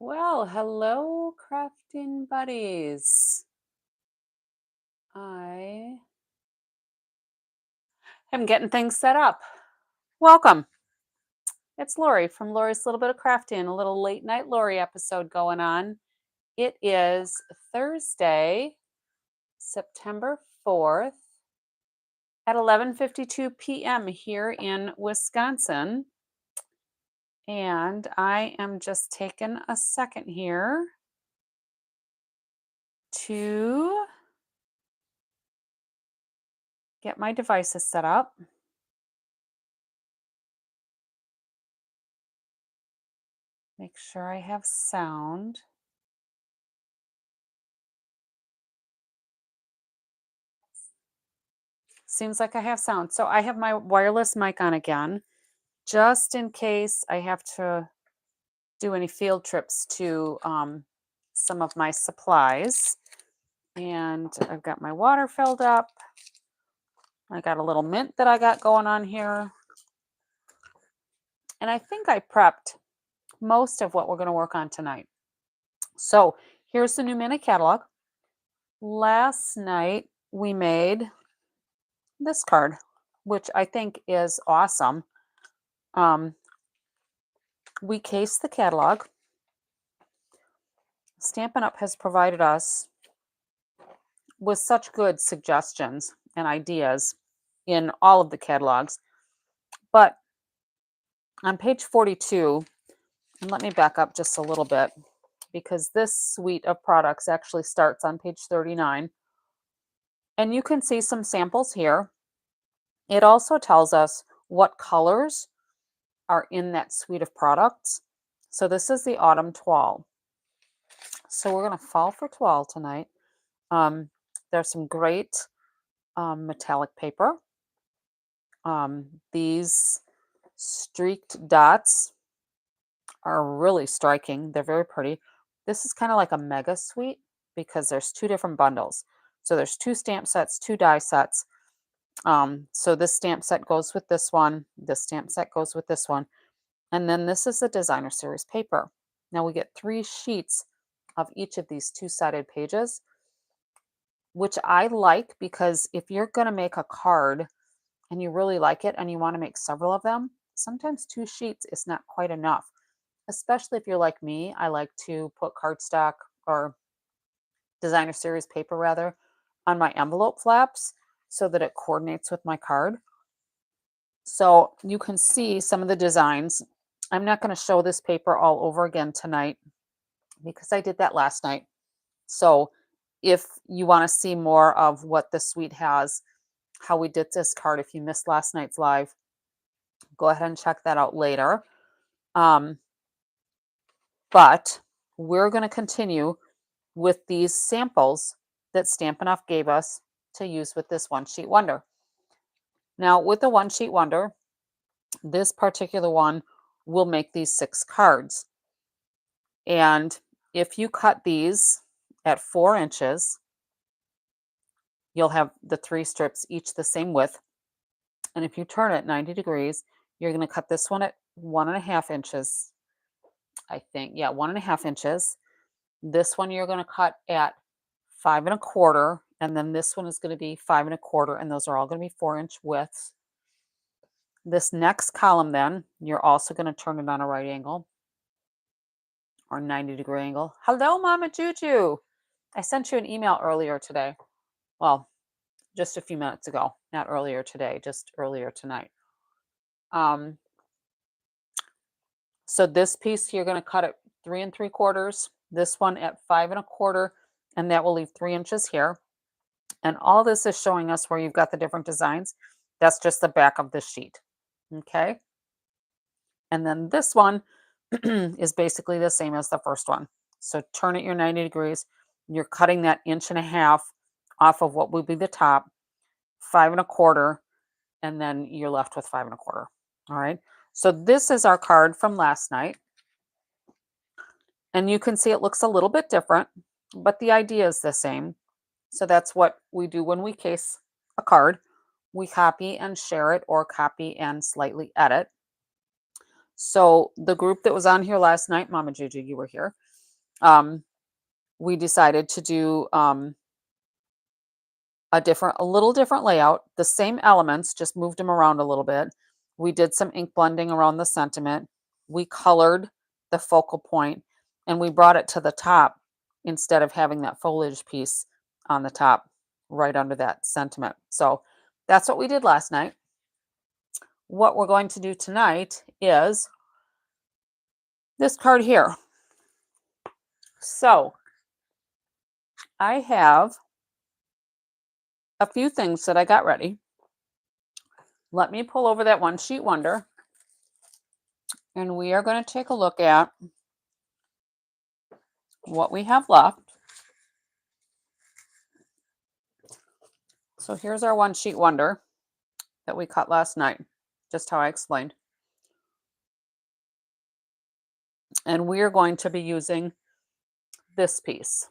Well, hello, crafting buddies. I am getting things set up. Welcome. It's Lori from Lori's Little Bit of Crafting, a little late night Lori episode going on. It is Thursday, September 4th at 11:52 p.m. here in Wisconsin. And I am just taking a second here to get my devices set up. Make sure I have sound. Seems like I have sound. So I have my wireless mic on again, just in case I have to do any field trips to some of my supplies. And I've got my water filled up. I got a little mint that I got going on here. And I think I prepped most of what we're going to work on tonight. So here's the new mini catalog. Last night we made this card, which I think is awesome. We cased the catalog. Stampin' Up! Has provided us with such good suggestions and ideas in all of the catalogs. But on page 42, and let me back up just a little bit, because this suite of products actually starts on page 39. And you can see some samples here. It also tells us what colors are in that suite of products. So this is the Autumn Toile. So we're going to fall for Toile tonight. There's some great metallic paper. These streaked dots are really striking. They're very pretty. This is kind of like a mega suite because there's two different bundles. So there's two stamp sets, two die sets. So this stamp set goes with this one. This stamp set goes with this one. And then this is the designer series paper. Now we get 3 sheets of each of these two-sided pages, which I like because if you're going to make a card and you really like it and you want to make several of them, sometimes 2 sheets is not quite enough. Especially if you're like me, I like to put cardstock or designer series paper rather on my envelope flaps so that it coordinates with my card. So you can see some of the designs. I'm not going to show this paper all over again tonight because I did that last night. So if you want to see more of what the suite has, how we did this card, if you missed last night's live, go ahead and check that out later. But we're going to continue with these samples that Stampin' Up! Gave us to use with this one sheet wonder. Now with the one sheet wonder, this particular one will make these 6 cards. And if you cut these at 4 inches, you'll have the 3 strips each the same width. And if you turn it 90 degrees, you're going to cut this one at 1.5 inches. I think, yeah, 1.5 inches. This one you're going to cut at 5.25, and then this one is going to be 5.25, and those are all going to be 4-inch widths. This next column then, you're also going to turn it on a right angle or 90-degree angle. Hello, Mama Juju. I sent you an email earlier today. Well, just a few minutes ago. Not earlier today, just earlier tonight. So this piece you're going to cut at 3 3/4. This one at 5.25, and that will leave 3 inches here. And all this is showing us where you've got the different designs. That's just the back of the sheet. Okay. And then this one is basically the same as the first one. So turn it your 90 degrees. You're cutting that 1.5 inches off of what would be the top, 5.25, and then you're left with 5.25. All right. So this is our card from last night. And you can see it looks a little bit different, but the idea is the same. So that's what we do when we case a card. We copy and share it or copy and slightly edit. So the group that was on here last night, Mama Juju, you were here. we decided to do a little different layout, the same elements, just moved them around a little bit. We did some ink blending around the sentiment. We colored the focal point and we brought it to the top instead of having that foliage piece on the top right under that sentiment. So that's what we did last night. What we're going to do tonight is this card here. So I have a few things that I got ready. Let me pull over that one sheet wonder and we are going to take a look at what we have left. So here's our one sheet wonder that we cut last night, just how I explained. And we are going to be using this piece,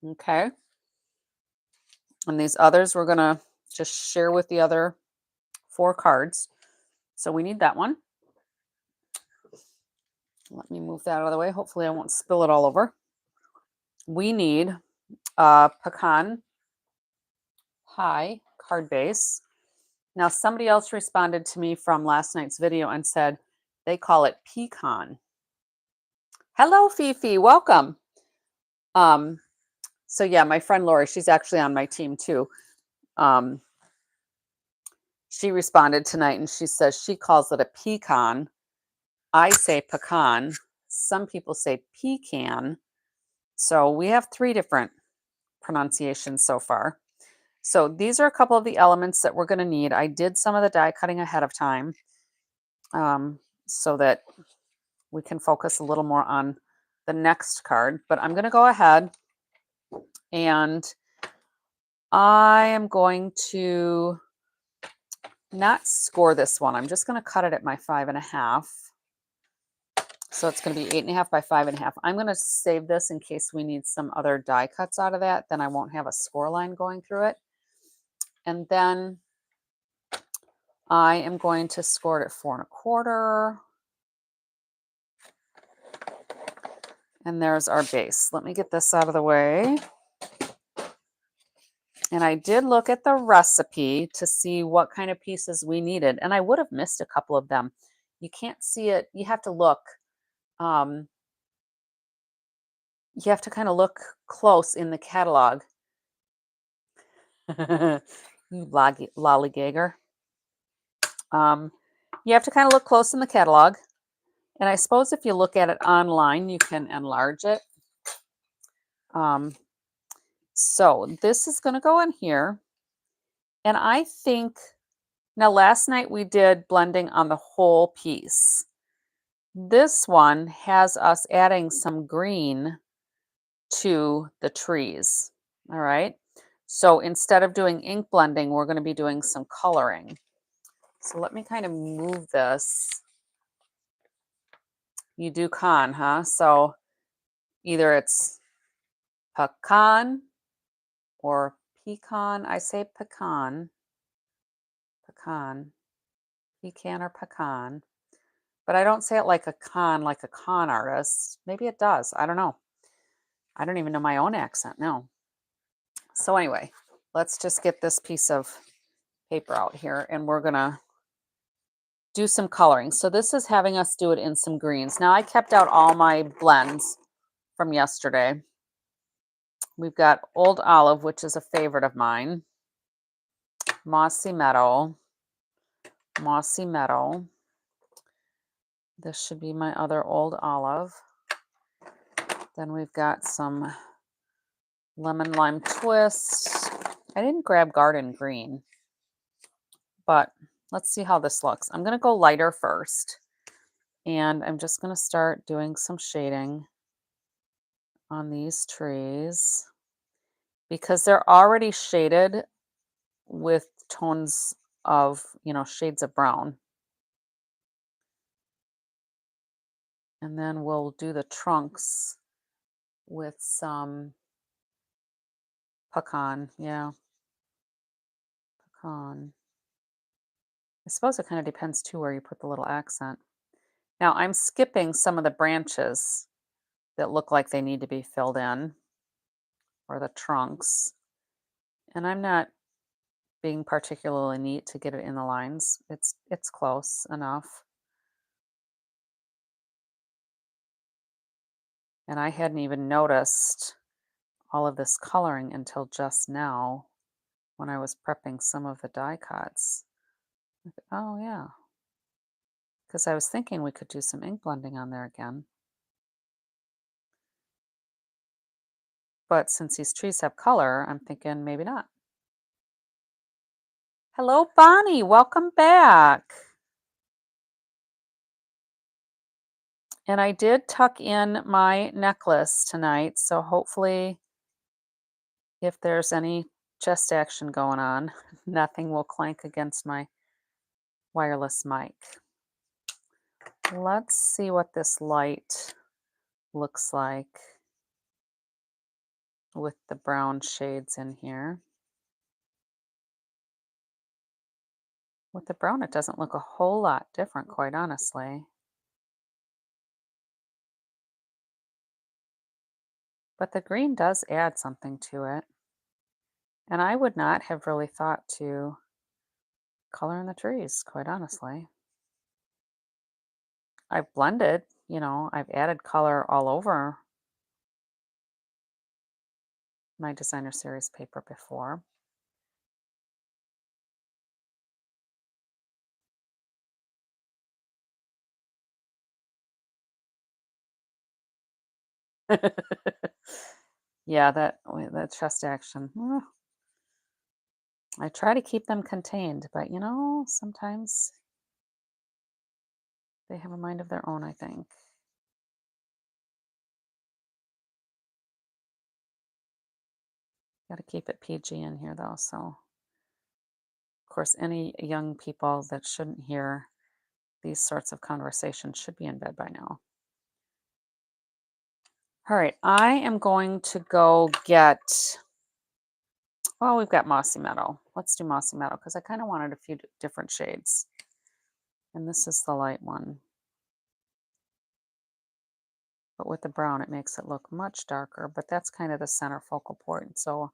okay? And these others we're gonna just share with the other 4 cards. So we need that one. Let me move that out of the way. Hopefully I won't spill it all over. We need a pecan pie card base. Now somebody else responded to me from last night's video and said they call it pecan. Hello, Fifi, welcome. So yeah, my friend Lori, she's actually on my team too. She responded tonight and she says she calls it a pecan. I say pecan. Some people say pecan. So we have 3 different pronunciations so far. So these are a couple of the elements that we're going to need. I did some of the die cutting ahead of time so that we can focus a little more on the next card. But I'm going to go ahead and I am going to not score this one. I'm just going to cut it at my 5.5. So it's going to be 8.5 by 5.5. I'm going to save this in case we need some other die cuts out of that. Then I won't have a score line going through it. And then I am going to score it at 4.25. And there's our base. Let me get this out of the way. And I did look at the recipe to see what kind of pieces we needed. And I would have missed a couple of them. You can't see it. You have to look. You have to kind of look close in the catalog. You lollygagger. You have to kind of look close in the catalog. And I suppose if you look at it online, you can enlarge it. So this is going to go in here. And I think, now last night we did blending on the whole piece. This one has us adding some green to the trees. All right. So instead of doing ink blending, we're going to be doing some coloring. So let me kind of move this. You do con, huh? So either it's pecan or pecan. I say pecan, pecan, pecan or pecan. But I don't say it like a con artist. Maybe it does. I don't know. I don't even know my own accent. No. So anyway, let's just get this piece of paper out here and we're going to do some coloring. So this is having us do it in some greens. Now I kept out all my blends from yesterday. We've got Old Olive, which is a favorite of mine. Mossy Meadow. Mossy Meadow. This should be my other Old Olive. Then we've got some Lemon Lime Twist. I didn't grab Garden Green, but let's see how this looks. I'm going to go lighter first, and I'm just going to start doing some shading on these trees because they're already shaded with tones of, shades of brown. And then we'll do the trunks with some pecan. Yeah, pecan. I suppose it kind of depends too where you put the little accent. Now I'm skipping some of the branches that look like they need to be filled in, or the trunks. And I'm not being particularly neat to get it in the lines. It's close enough. And I hadn't even noticed all of this coloring until just now when I was prepping some of the die cuts. Oh yeah, because I was thinking we could do some ink blending on there again. But since these trees have color, I'm thinking maybe not. Hello, Bonnie. Welcome back. And I did tuck in my necklace tonight, so hopefully if there's any chest action going on, nothing will clank against my wireless mic. Let's see what this light looks like with the brown shades in here. With the brown, it doesn't look a whole lot different, quite honestly. But the green does add something to it. And I would not have really thought to color in the trees, quite honestly. I've blended, I've added color all over my designer series paper before. Yeah, that chest action. I try to keep them contained, but sometimes they have a mind of their own, I think. Got to keep it PG in here though, so of course any young people that shouldn't hear these sorts of conversations should be in bed by now. All right, I am going to go get, well, we've got Mossy Meadow. Let's do Mossy Meadow because I kind of wanted a few different shades. And this is the light one. But with the brown, it makes it look much darker, but that's kind of the center focal point. So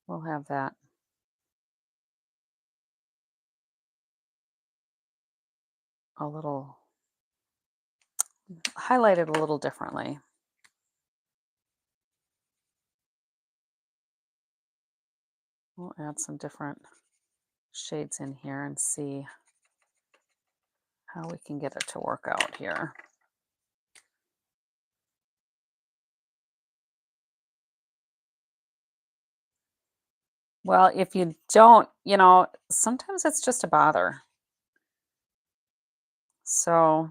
we'll have that. A little highlighted a little differently. We'll add some different shades in here and see how we can get it to work out here. Well, if you don't, sometimes it's just a bother. So,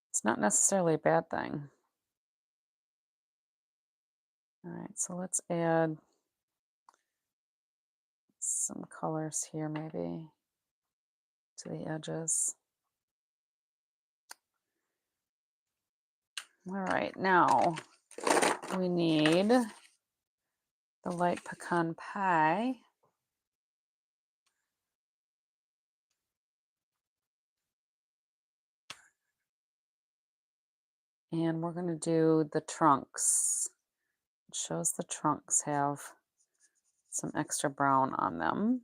it's not necessarily a bad thing. All right, so let's add some colors here maybe to the edges. All right, now we need the light pecan pie. And we're going to do the trunks. It shows the trunks have some extra brown on them.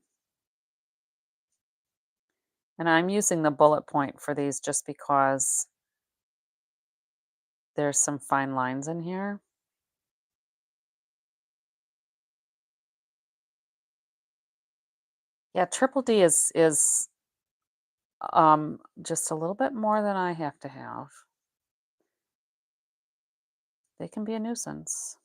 And I'm using the bullet point for these just because there's some fine lines in here. Yeah, triple D is just a little bit more than I have to have. They can be a nuisance.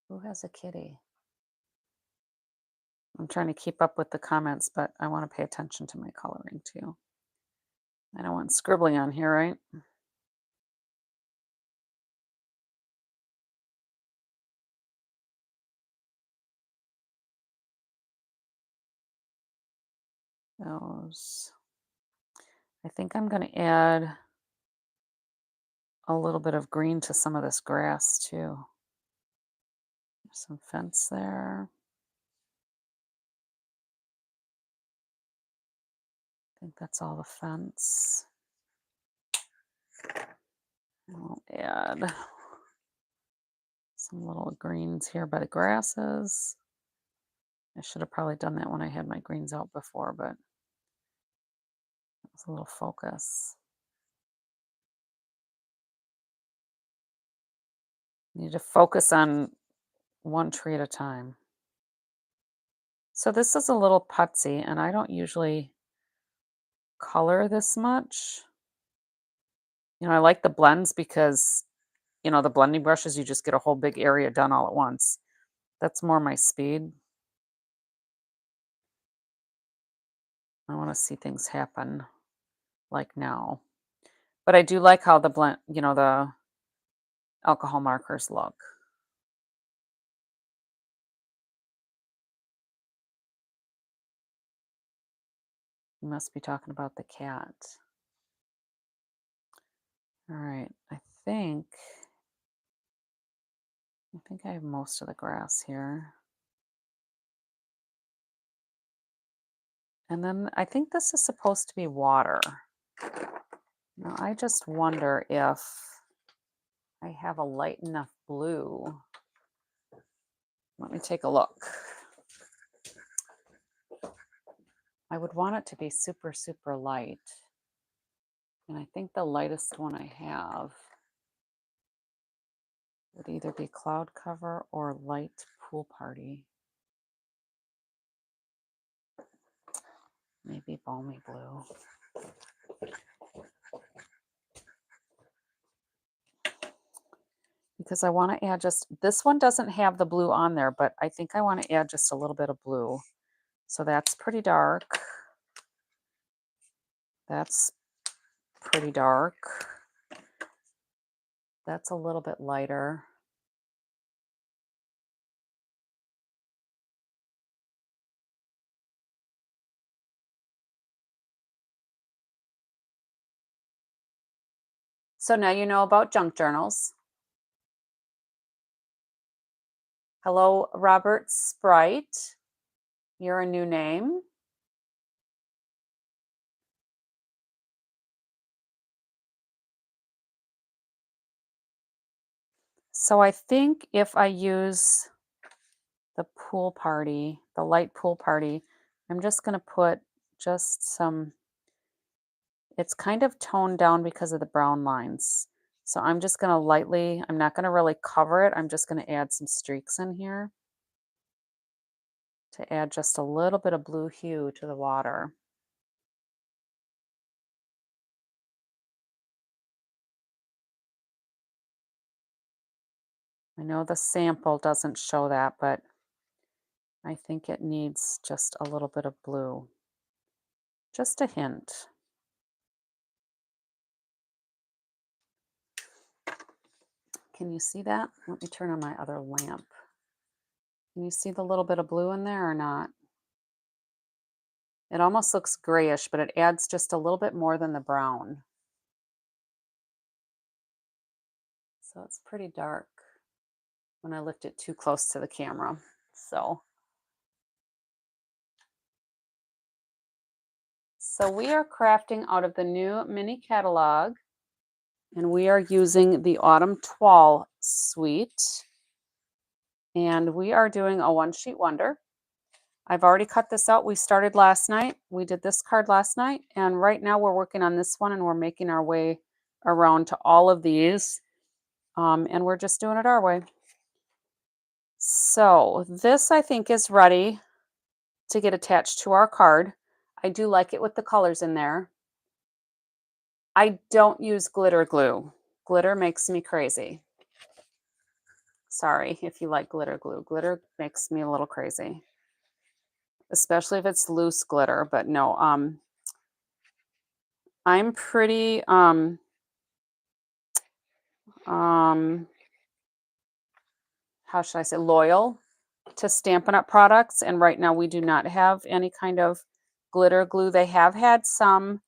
Who has a kitty? I'm trying to keep up with the comments, but I want to pay attention to my coloring too. I don't want scribbling on here, right? Those. I think I'm going to add a little bit of green to some of this grass too. Some fence there. I think that's all the fence. I'll add some little greens here by the grasses. I should have probably done that when I had my greens out before, but it's a little focus. Need to focus on one tree at a time. So this is a little putsy, and I don't usually color this much. I like the blends because, the blending brushes, you just get a whole big area done all at once. That's more my speed. I want to see things happen like now. But I do like how the blend, the alcohol markers look. You must be talking about the cat. All right, I think I have most of the grass here. And then I think this is supposed to be water. Now I just wonder if I have a light enough blue. Let me take a look. I would want it to be super, super light. And I think the lightest one I have would either be cloud cover or light pool party. Maybe balmy blue. Because I want to add this one doesn't have the blue on there, but I think I want to add just a little bit of blue. So that's pretty dark. That's pretty dark. That's a little bit lighter. So now you know about junk journals. Hello, Robert Sprite. You're a new name. So I think if I use the pool party, the light pool party, I'm just going to put just some, it's kind of toned down because of the brown lines. So I'm just going to lightly, I'm not going to really cover it. I'm just going to add some streaks in here to add just a little bit of blue hue to the water. I know the sample doesn't show that, but I think it needs just a little bit of blue. Just a hint. Can you see that? Let me turn on my other lamp. Can you see the little bit of blue in there or not? It almost looks grayish, but it adds just a little bit more than the brown. So it's pretty dark when I lift it too close to the camera. So we are crafting out of the new mini catalog, and we are using the Autumn Toile suite. And we are doing a one-sheet wonder. I've already cut this out. We started last night. We did this card last night. And right now we're working on this one, and we're making our way around to all of these. And we're just doing it our way. So this, I think, is ready to get attached to our card. I do like it with the colors in there. I don't use glitter glue. Glitter makes me crazy. Sorry if you like glitter glue. Glitter makes me a little crazy, especially if it's loose glitter. But no, I'm pretty how should I say, loyal to Stampin' Up! Products. And right now we do not have any kind of glitter glue. They have had some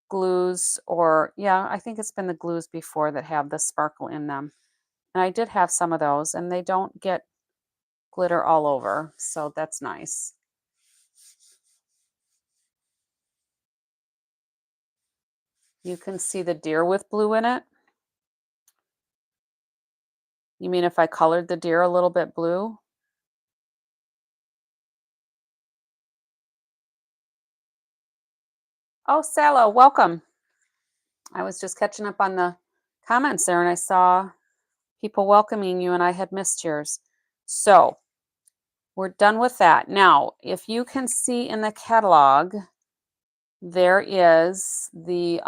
glues, or yeah, I think it's been the glues before that have the sparkle in them. And I did have some of those, and they don't get glitter all over, so that's nice. You can see the deer with blue in it. You mean if I colored the deer a little bit blue? Oh, Salo, welcome. I was just catching up on the comments there and I saw people welcoming you and I had missed yours. So we're done with that. Now, if you can see in the catalog, there is the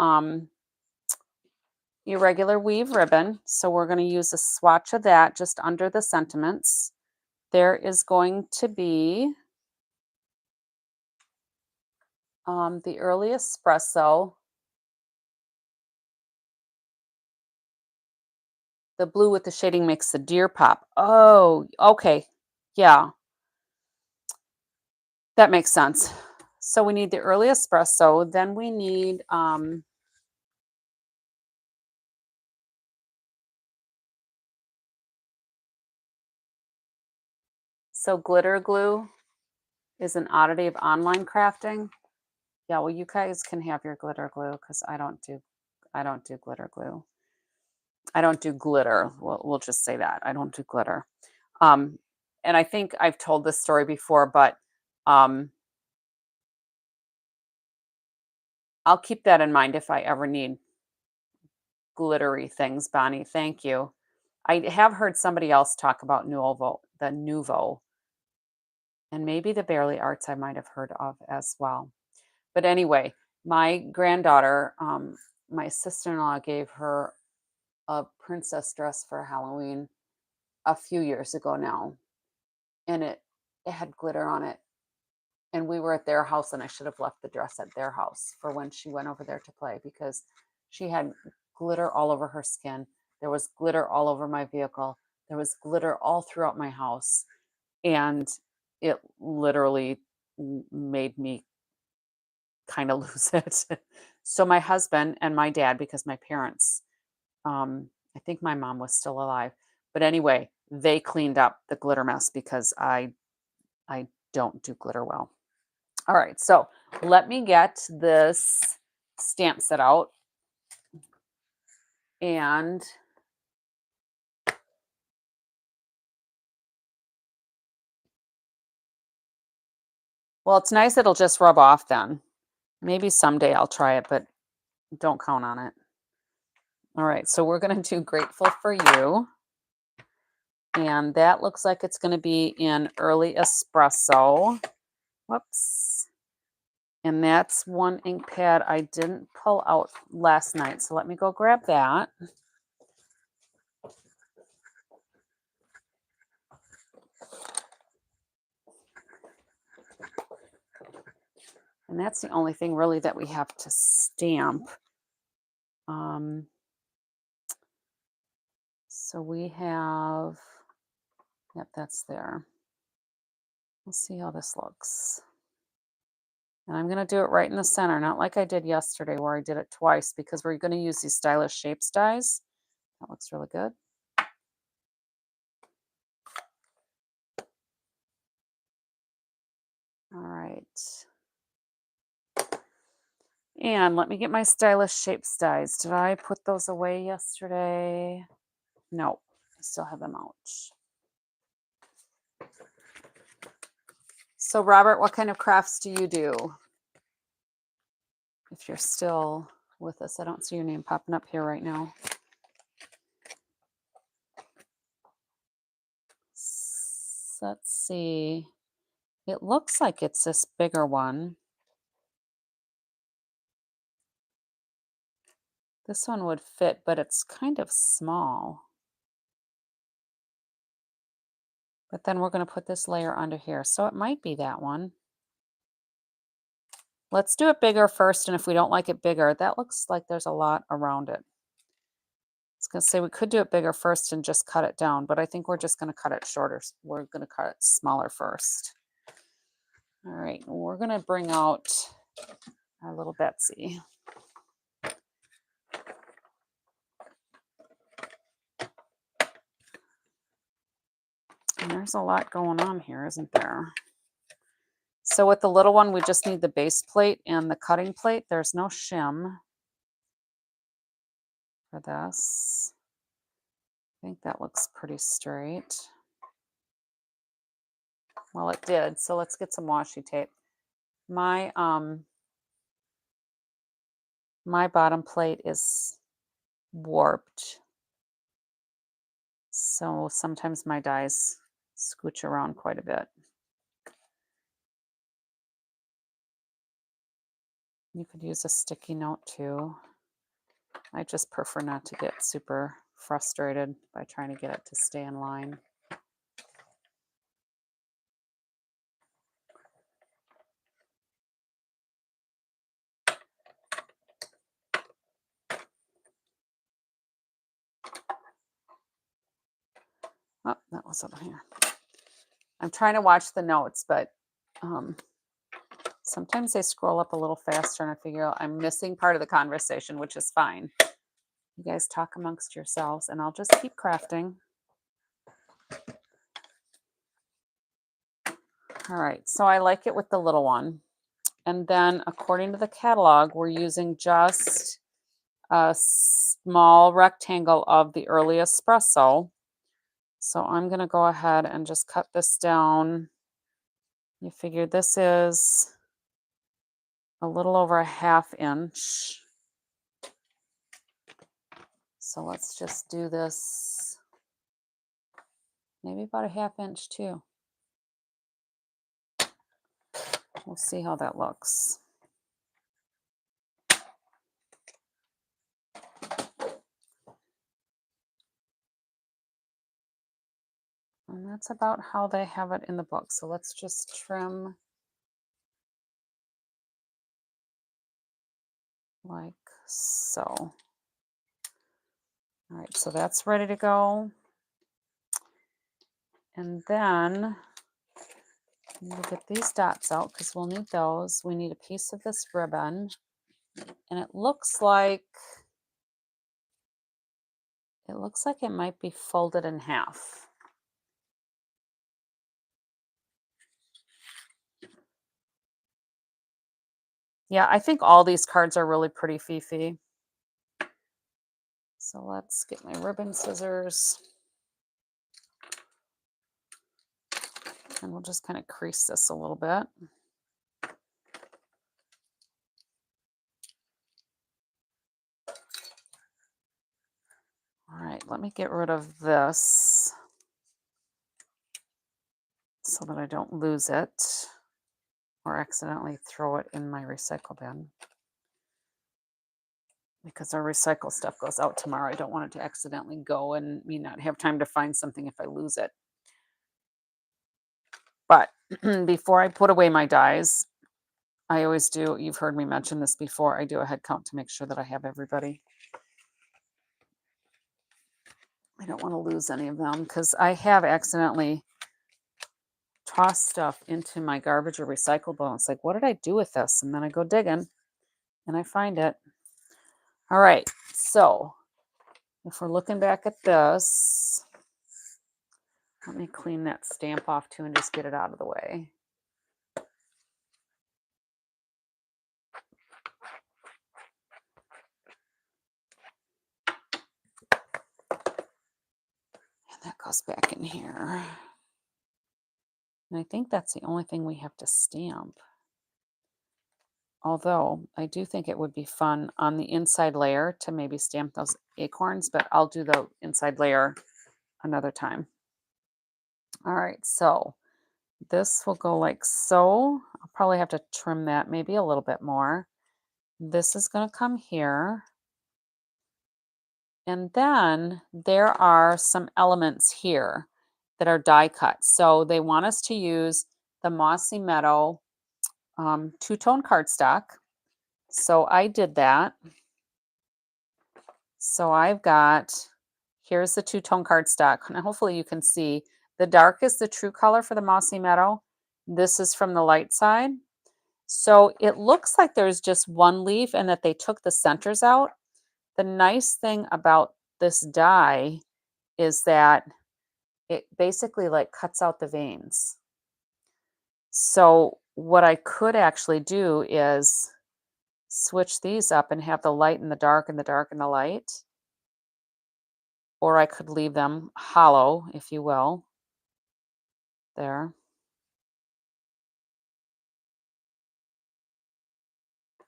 irregular weave ribbon. So we're going to use a swatch of that just under the sentiments. There is going to be the early espresso. The blue with the shading makes the deer pop. Oh, okay. Yeah, that makes sense. So we need the early espresso. Then we need so glitter glue is an oddity of online crafting. Yeah, well, you guys can have your glitter glue because I don't do glitter glue. I don't do glitter. We'll just say that. I don't do glitter. Um, and I think I've told this story before, but I'll keep that in mind if I ever need glittery things, Bonnie. Thank you. I have heard somebody else talk about the Nouveau, and maybe the Barely Arts I might have heard of as well. But anyway, my granddaughter, my sister-in-law gave her a princess dress for Halloween a few years ago now, and it had glitter on it. And we were at their house, and I should have left the dress at their house for when she went over there to play because she had glitter all over her skin. There was glitter all over my vehicle. There was glitter all throughout my house. And it literally made me kind of lose it. So my husband and my dad, because my parents, I think my mom was still alive. But anyway, they cleaned up the glitter mess because I don't do glitter well. All right, so let me get this stamp set out. And well, it's nice it'll just rub off then. Maybe someday I'll try it, but don't count on it. All right, so we're going to do Grateful for You. And that looks like it's going to be in early espresso. Whoops. And that's one ink pad I didn't pull out last night. So let me go grab that. And that's the only thing really that we have to stamp. So we have, yep, that's there. We'll see how this looks. And I'm going to do it right in the center, not like I did yesterday where I did it twice because we're going to use these stylish shapes dies. That looks really good. All right. And let me get my stylish shapes dies. Did I put those away yesterday? No, I still have them out. So Robert, what kind of crafts do you do? If you're still with us, I don't see your name popping up here right now. Let's see. It looks like it's this bigger one. This one would fit, but it's kind of small. But then we're going to put this layer under here. So it might be that one. Let's do it bigger first. And if we don't like it bigger, that looks like there's a lot around it. I was going to say we could do it bigger first and just cut it down, but I think we're just going to cut it shorter. We're going to cut it smaller first. All right, we're going to bring out our little Betsy. And there's a lot going on here, isn't there? So with the little one, we just need the base plate and the cutting plate. There's no shim for this. I think that looks pretty straight. Well, it did. So let's get some washi tape. My my bottom plate is warped. So sometimes my dies scooch around quite a bit. You could use a sticky note too. I just prefer not to get super frustrated by trying to get it to stay in line. Oh, that was over here. I'm trying to watch the notes, but sometimes they scroll up a little faster and I figure out I'm missing part of the conversation, which is fine. You guys talk amongst yourselves and I'll just keep crafting. All right, so I like it with the little one. And then according to the catalog, we're using just a small rectangle of the early espresso. So I'm going to go ahead and just cut this down. You figure this is a little over a 1/2 inch. So let's just do this, maybe about a 1/2 inch too. We'll see how that looks. And that's about how they have it in the book. So let's just trim like so. All right, so that's ready to go. And then we'll get these dots out because we'll need those. We need a piece of this ribbon. And it looks like it might be folded in half. Yeah, I think all these cards are really pretty fifi. So let's get my ribbon scissors. And we'll just kind of crease this a little bit. All right, let me get rid of this so that I don't lose it or accidentally throw it in my recycle bin. Because our recycle stuff goes out tomorrow. I don't want it to accidentally go and me not have time to find something if I lose it. But before I put away my dies, I always do, you've heard me mention this before, I do a head count to make sure that I have everybody. I don't want to lose any of them because I have accidentally tossed stuff into my garbage or recyclable. It's like, what did I do with this? And then I go digging and I find it. All right, so if we're looking back at this, let me clean that stamp off too and just get it out of the way. And that goes back in here. And I think that's the only thing we have to stamp. Although I do think it would be fun on the inside layer to maybe stamp those acorns, but I'll do the inside layer another time. All right, so this will go like so. I'll probably have to trim that maybe a little bit more. This is going to come here. And then there are some elements here that are die cut. So they want us to use the Mossy Meadow two-tone cardstock. So I did that. So I've got, here's the two-tone cardstock. And hopefully you can see the dark is the true color for the Mossy Meadow. This is from the light side. So it looks like there's just one leaf and that they took the centers out. The nice thing about this die is that it basically like cuts out the veins. So what I could actually do is switch these up and have the light and the dark and the dark and the light. Or I could leave them hollow, if you will. There.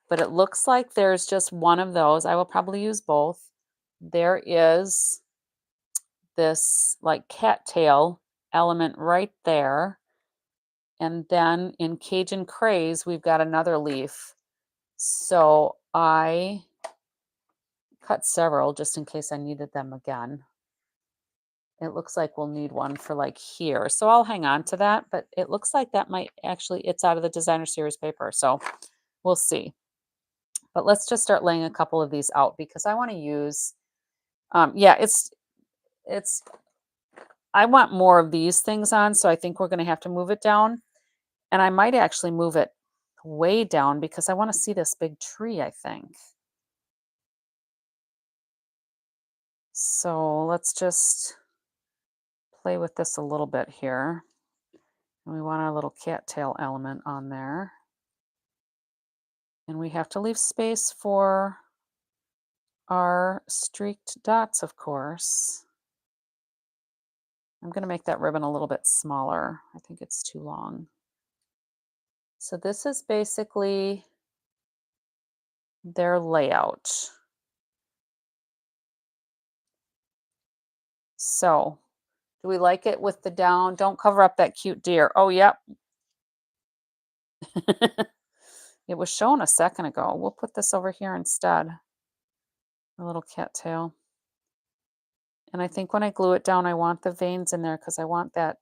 But it looks like there's just one of those. I will probably use both. There is this like cattail element right there. And then in Cajun Craze, we've got another leaf. So I cut several just in case I needed them again. It looks like we'll need one for like here. So I'll hang on to that, but it looks like that might actually, it's out of the designer series paper. So we'll see. But let's just start laying a couple of these out because I want to use, yeah, it's, I want more of these things on. So I think we're going to have to move it down. And I might actually move it way down because I want to see this big tree, I think. So let's just play with this a little bit here. And we want our little cattail element on there. And we have to leave space for our streaked dots, of course. I'm going to make that ribbon a little bit smaller. I think it's too long. So this is basically their layout. So do we like it with the down? Don't cover up that cute deer. Oh, yep. It was shown a second ago. We'll put this over here instead. A little cattail. And I think when I glue it down, I want the veins in there because I want that.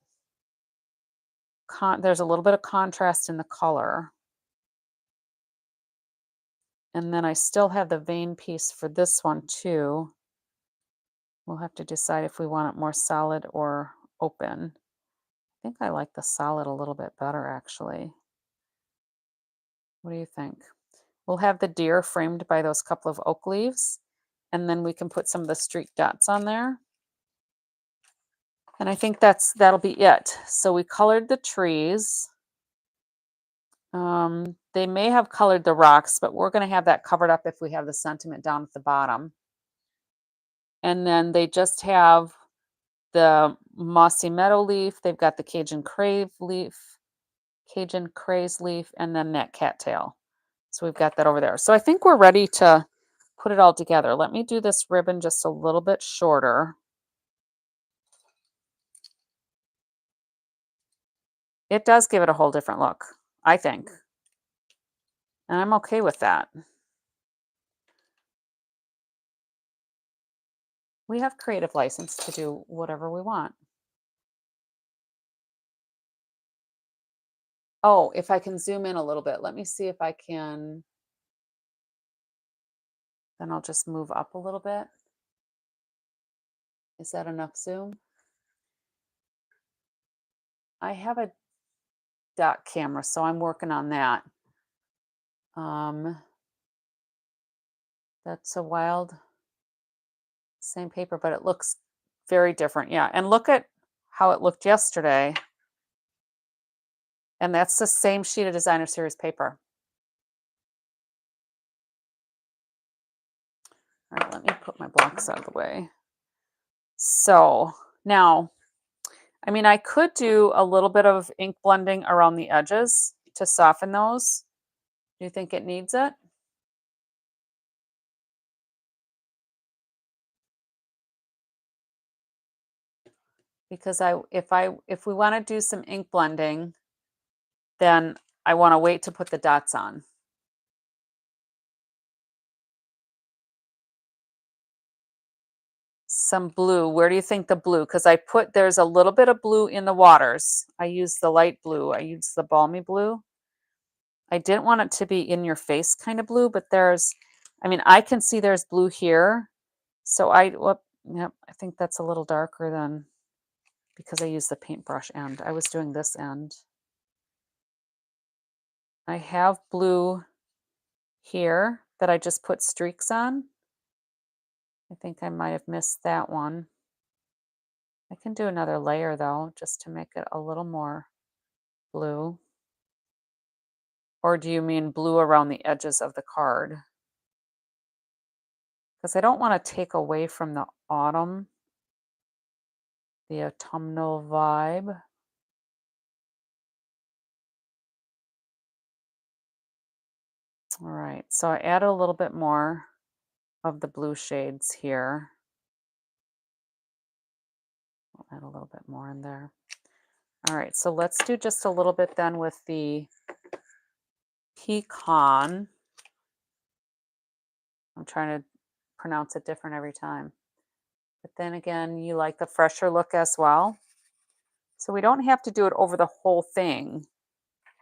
There's a little bit of contrast in the color. And then I still have the vein piece for this one too. We'll have to decide if we want it more solid or open. I think I like the solid a little bit better, actually. What do you think? We'll have the deer framed by those couple of oak leaves, and then we can put some of the streak dots on there. And I think that'll be it. So we colored the trees. They may have colored the rocks, but we're going to have that covered up if we have the sentiment down at the bottom. And then they just have the mossy meadow leaf. They've got the Cajun craze leaf, and then that cattail. So we've got that over there. So I think we're ready to put it all together. Let me do this ribbon just a little bit shorter. It does give it a whole different look, I think. And I'm okay with that. We have creative license to do whatever we want. Oh, if I can zoom in a little bit, let me see if I can. Then I'll just move up a little bit. Is that enough zoom? I have a dot camera, so I'm working on that. That's a wild, same paper, but it looks very different. Yeah, and look at how it looked yesterday. And that's the same sheet of designer series paper. All right, let me put my blocks out of the way. So now, I mean, I could do a little bit of ink blending around the edges to soften those. Do you think it needs it? Because if we want to do some ink blending, then I want to wait to put the dots on. Some blue. Where do you think the blue? Because there's a little bit of blue in the waters. I use the light blue. I use the balmy blue. I didn't want it to be in your face kind of blue, but I can see there's blue here. So yep, I think that's a little darker than, because I use the paintbrush end. I was doing this end. I have blue here that I just put streaks on. I think I might have missed that one. I can do another layer though, just to make it a little more blue. Or do you mean blue around the edges of the card? Because I don't want to take away from the autumn, the autumnal vibe. All right, so I add a little bit more of the blue shades here. I'll add a little bit more in there. All right, so let's do just a little bit then with the pecan. I'm trying to pronounce it different every time. But then again, you like the fresher look as well. So we don't have to do it over the whole thing,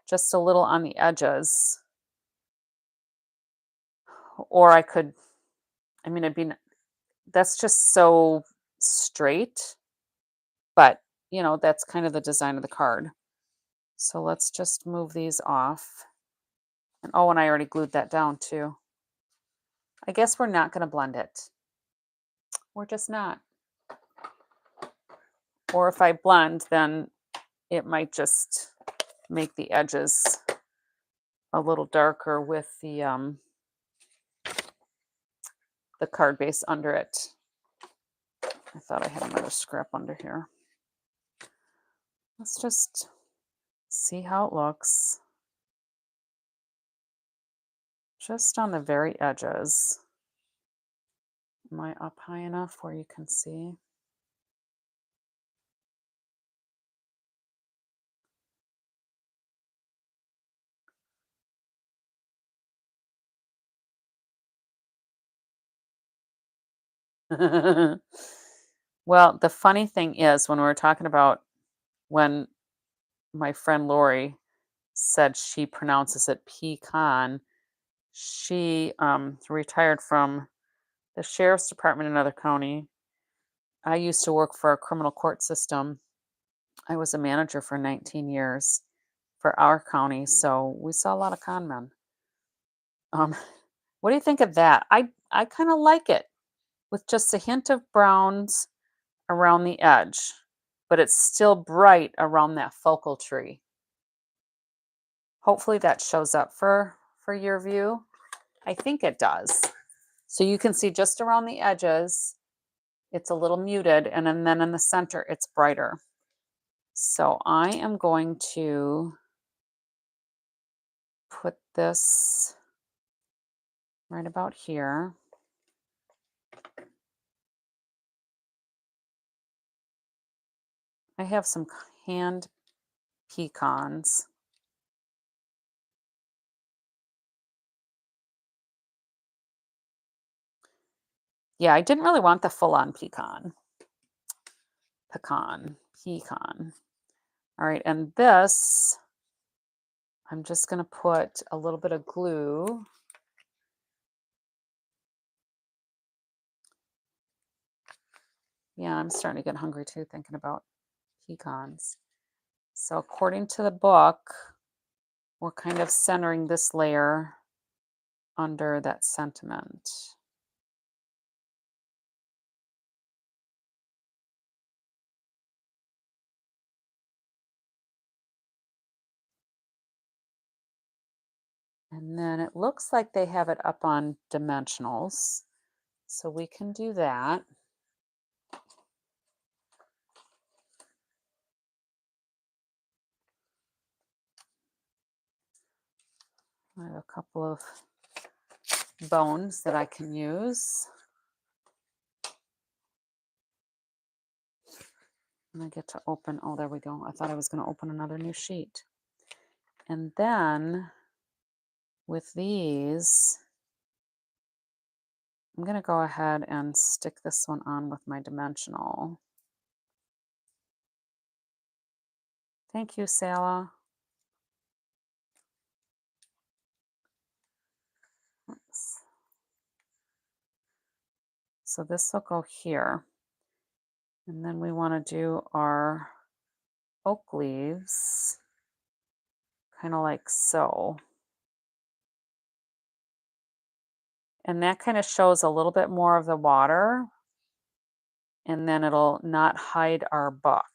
just a little on the edges. Or I could, I mean, that's just so straight, but you know, that's kind of the design of the card. So let's just move these off. And oh, and I already glued that down too. I guess we're not going to blend it. We're just not. Or if I blend, then it might just make the edges a little darker with the card base under it. I thought I had another scrap under here. Let's just see how it looks. Just on the very edges. Am I up high enough where you can see? Well, the funny thing is when we were talking about when my friend Lori said she pronounces it pecan, she retired from the sheriff's department in another county. I used to work for a criminal court system. I was a manager for 19 years for our county, so we saw a lot of con men. Um, what do you think of that? I kind of like it with just a hint of browns around the edge, but it's still bright around that focal tree. Hopefully that shows up for your view. I think it does. So you can see just around the edges, it's a little muted, and then in the center, it's brighter. So I am going to put this right about here. I have some hand pecans. Yeah, I didn't really want the full-on pecan. Pecan. All right, and this, I'm just going to put a little bit of glue. Yeah, I'm starting to get hungry too, thinking about pecans. So according to the book, we're kind of centering this layer under that sentiment. And then it looks like they have it up on dimensionals. So we can do that. I have a couple of bones that I can use. And I get to open, oh, there we go. I thought I was going to open another new sheet. And then with these, I'm going to go ahead and stick this one on with my dimensional. Thank you, Sala. Oops. So this will go here. And then we want to do our oak leaves, kind of like so. And that kind of shows a little bit more of the water. and then it'll not hide our book.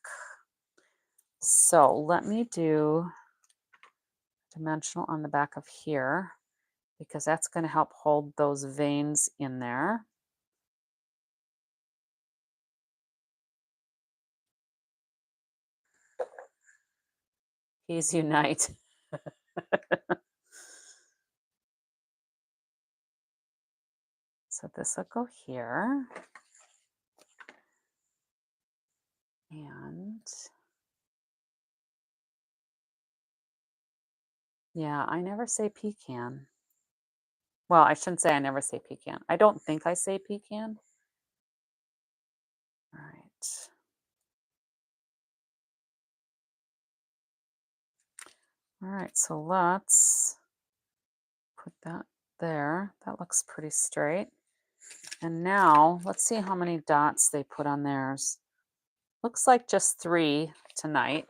So let me do dimensional on the back of here, because that's going to help hold those veins in there. Please unite. So this will go here. And yeah, I never say pecan. Well, I shouldn't say I never say pecan. I don't think I say pecan. All right. All right, so let's put that there. That looks pretty straight. And now let's see how many dots they put on theirs. Looks like just 3 tonight.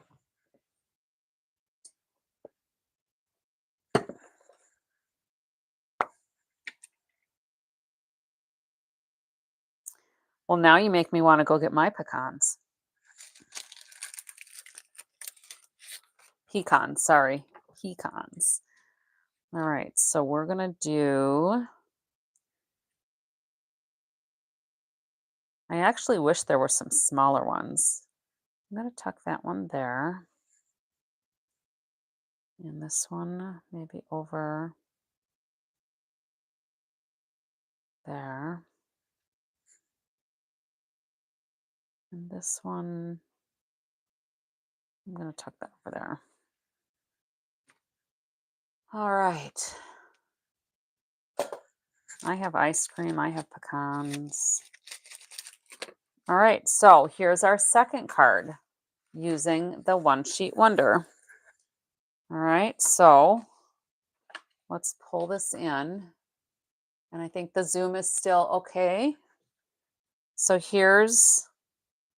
Well, now you make me want to go get my pecans. Pecans, sorry. Pecans. All right, so we're going to do... I actually wish there were some smaller ones. I'm going to tuck that one there. And this one maybe over there. And this one, I'm going to tuck that over there. All right. I have ice cream. I have pecans. All right, so here's our second card using the One Sheet Wonder. All right, so let's pull this in. And I think the zoom is still okay. So here's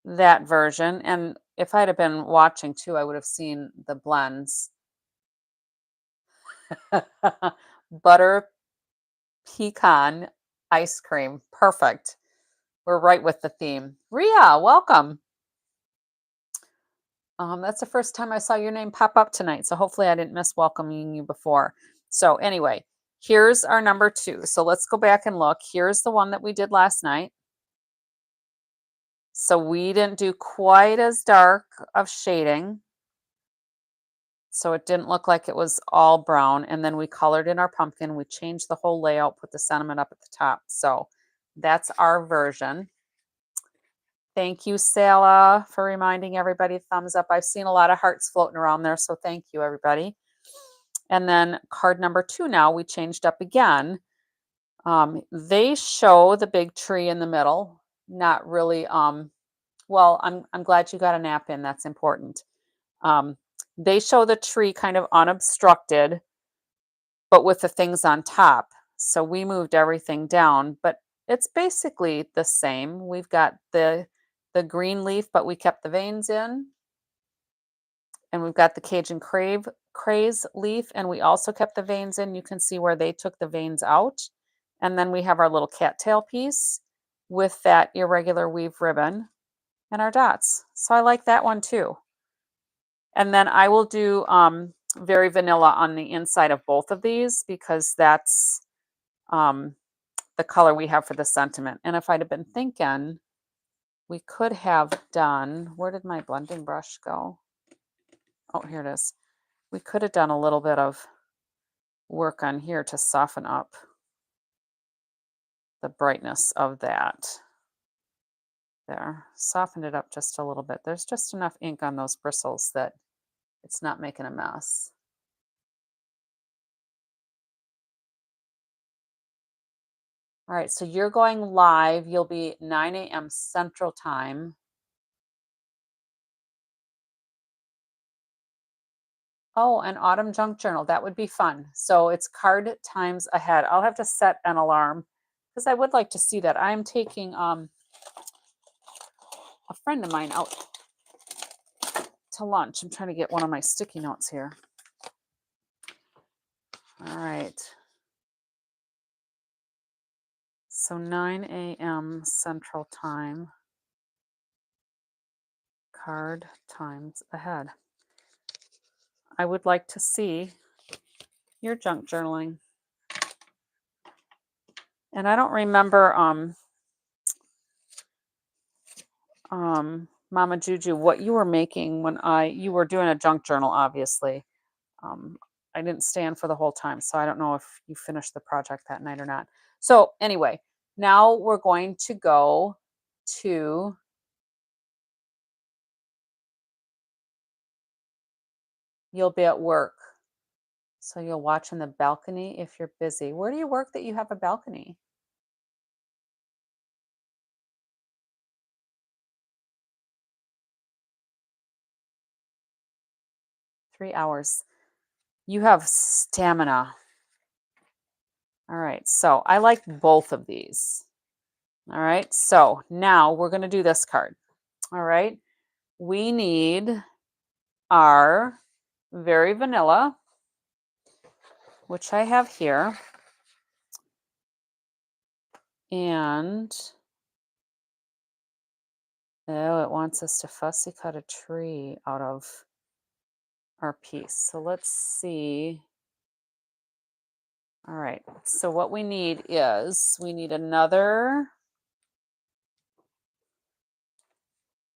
that version. And if I'd have been watching too, I would have seen the blends. Butter pecan ice cream. Perfect. We're right with the theme. Ria, welcome. That's the first time I saw your name pop up tonight. So hopefully I didn't miss welcoming you before. So anyway, here's our number 2. So let's go back and look. Here's the one that we did last night. So we didn't do quite as dark of shading. So it didn't look like it was all brown. And then we colored in our pumpkin. We changed the whole layout, put the sentiment up at the top. So that's our version. Thank you, Sala, for reminding everybody. Thumbs up. I've seen a lot of hearts floating around there. So thank you, everybody. And then card number 2 now, we changed up again. They show the big tree in the middle. Not really. Well, I'm glad you got a nap in. That's important. They show the tree kind of unobstructed, but with the things on top. So we moved everything down, but it's basically the same. We've got the green leaf, but we kept the veins in. And we've got the Cajun craze leaf, and we also kept the veins in. You can see where they took the veins out. And then we have our little cattail piece with that irregular weave ribbon and our dots. So I like that one too. And then I will do very vanilla on the inside of both of these, because that's the color we have for the sentiment. And if I'd have been thinking, we could have done, where did my blending brush go? Oh, here it is. We could have done a little bit of work on here to soften up the brightness of that. There, softened it up just a little bit. There's just enough ink on those bristles that it's not making a mess. All right, so you're going live. You'll be 9 a.m. Central Time. Oh, an autumn junk journal. That would be fun. So it's card times ahead. I'll have to set an alarm because I would like to see that. I'm taking a friend of mine out to lunch. I'm trying to get one of my sticky notes here. All right. So 9 a.m. Central Time. hard times ahead. I would like to see your junk journaling. And I don't remember Mama Juju, what you were making when you were doing a junk journal, obviously. Um, I didn't stand for the whole time, so I don't know if you finished the project that night or not. So anyway, now we're going to go to you'll be at work. So you'll watch in the balcony if you're busy. Where do you work that you have a balcony? 3 hours. You have stamina. All right, so I like both of these. All right, so now we're going to do this card. All right, we need our Very Vanilla, which I have here. And, oh, it wants us to fussy cut a tree out of our piece. So let's see. All right, so what we need is we need another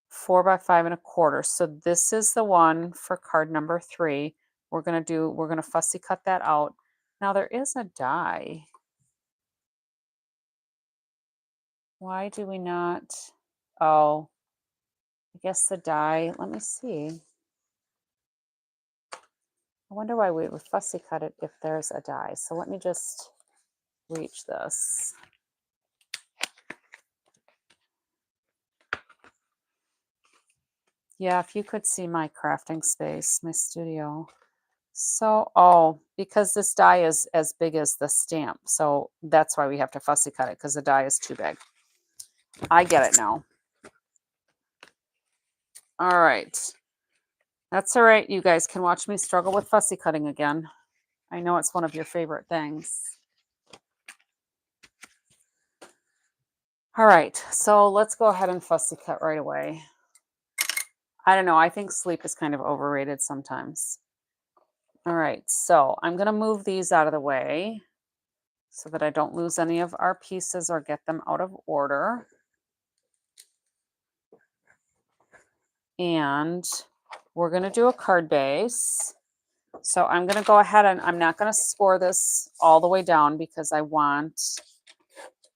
4 by 5 1/4. So this is the one for card number 3. We're gonna fussy cut that out. Now there is a die. Why do we not? Oh, I guess the die, let me see. I wonder why we would fussy cut it if there's a die. So let me just reach this. Yeah, if you could see my crafting space, my studio. So, oh, because this die is as big as the stamp. So that's why we have to fussy cut it, because the die is too big. I get it now. All right. That's all right. You guys can watch me struggle with fussy cutting again. I know it's one of your favorite things. All right. So let's go ahead and fussy cut right away. I don't know. I think sleep is kind of overrated sometimes. All right. So I'm going to move these out of the way so that I don't lose any of our pieces or get them out of order. And we're going to do a card base. So I'm going to go ahead and I'm not going to score this all the way down because I want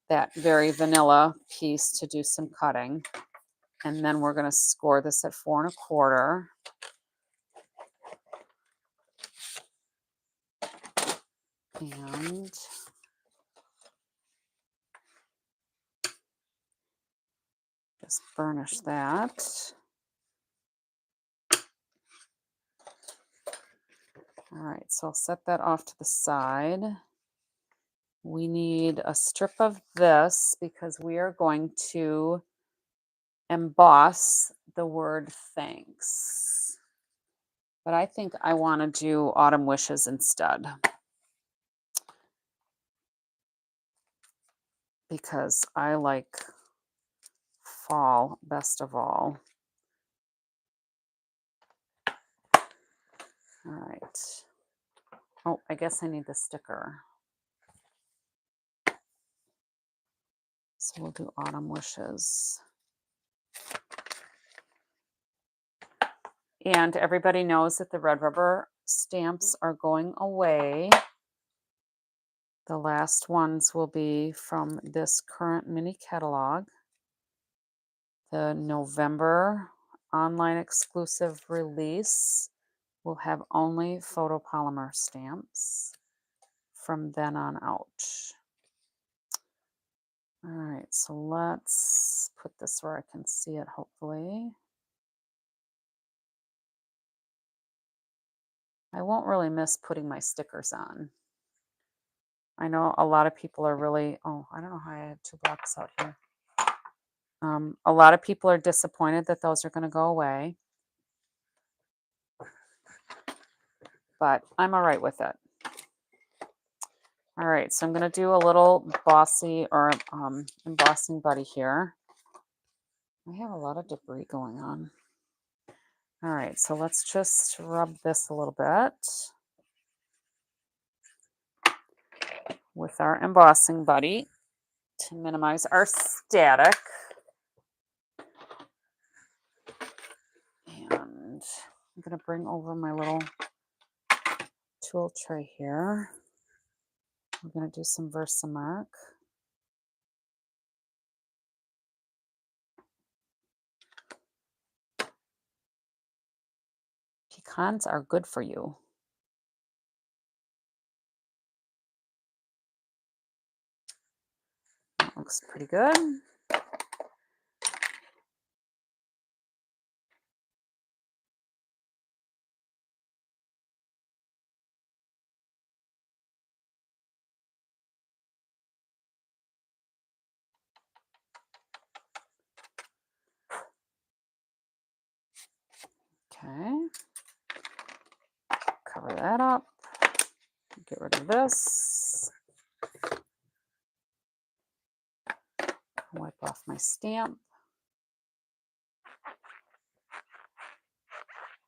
that Very Vanilla piece to do some cutting. And then we're going to score this at 4 1/4. And just burnish that. All right, so I'll set that off to the side. We need a strip of this because we are going to emboss the word thanks. But I think I want to do autumn wishes instead, because I like fall best of all. All right. Oh, I guess I need the sticker. So we'll do autumn wishes. And everybody knows that the red rubber stamps are going away. The last ones will be from this current mini catalog. The November online exclusive release will have only photopolymer stamps from then on out. All right, so let's put this where I can see it, hopefully. I won't really miss putting my stickers on. I know a lot of people are really, oh, I don't know how I had 2 blocks out here. A lot of people are disappointed that those are going to go away. But I'm all right with it. All right, so I'm going to do a little bossy or embossing buddy here. I have a lot of debris going on. All right, so let's just rub this a little bit with our embossing buddy to minimize our static. And I'm going to bring over my little tool tray here. We're going to do some Versamark. Pecans are good for you. That looks pretty good. Okay. Cover that up. Get rid of this. Wipe off my stamp.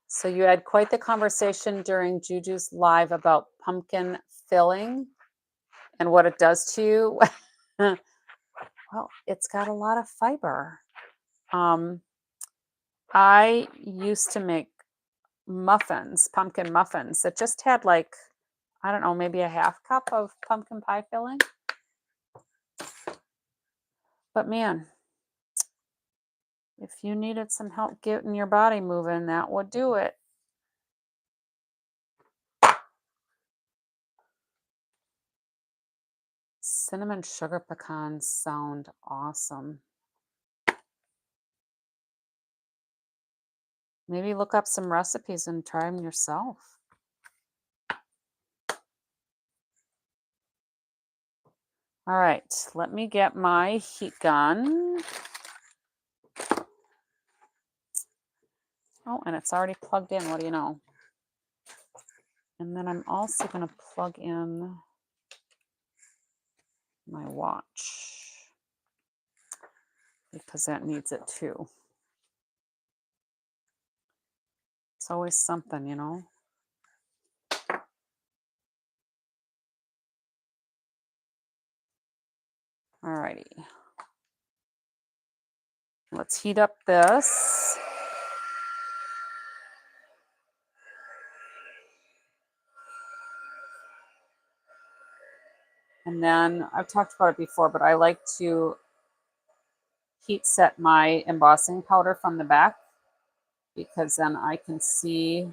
So you had quite the conversation during Juju's live about pumpkin filling and what it does to you. Well, it's got a lot of fiber. I used to make muffins, pumpkin muffins that just had like, I don't know, maybe a half cup of pumpkin pie filling. But man, if you needed some help getting your body moving, that would do it. Cinnamon sugar pecans sound awesome. Maybe look up some recipes and try them yourself. All right, let me get my heat gun. Oh, and it's already plugged in. What do you know? And then I'm also going to plug in my watch because that needs it too. It's always something, you know. Alrighty. Let's heat up this. And then I've talked about it before, but I like to heat set my embossing powder from the back because then I can see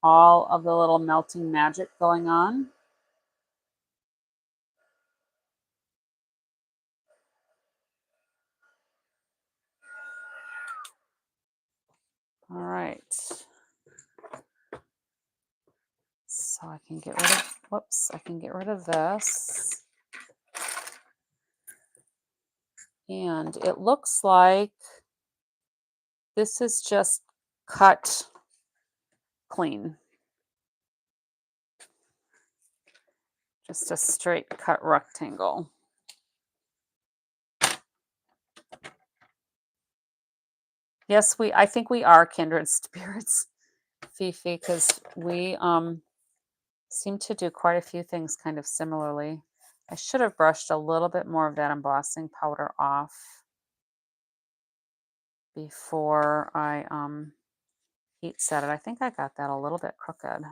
all of the little melting magic going on. All right. So I can get rid of, whoops, I can get rid of this. And it looks like this is just cut clean. Just a straight cut rectangle. Yes, I think we are kindred spirits, Fifi, because we seem to do quite a few things kind of similarly. I should have brushed a little bit more of that embossing powder off before I heat set it. I think I got that a little bit crooked.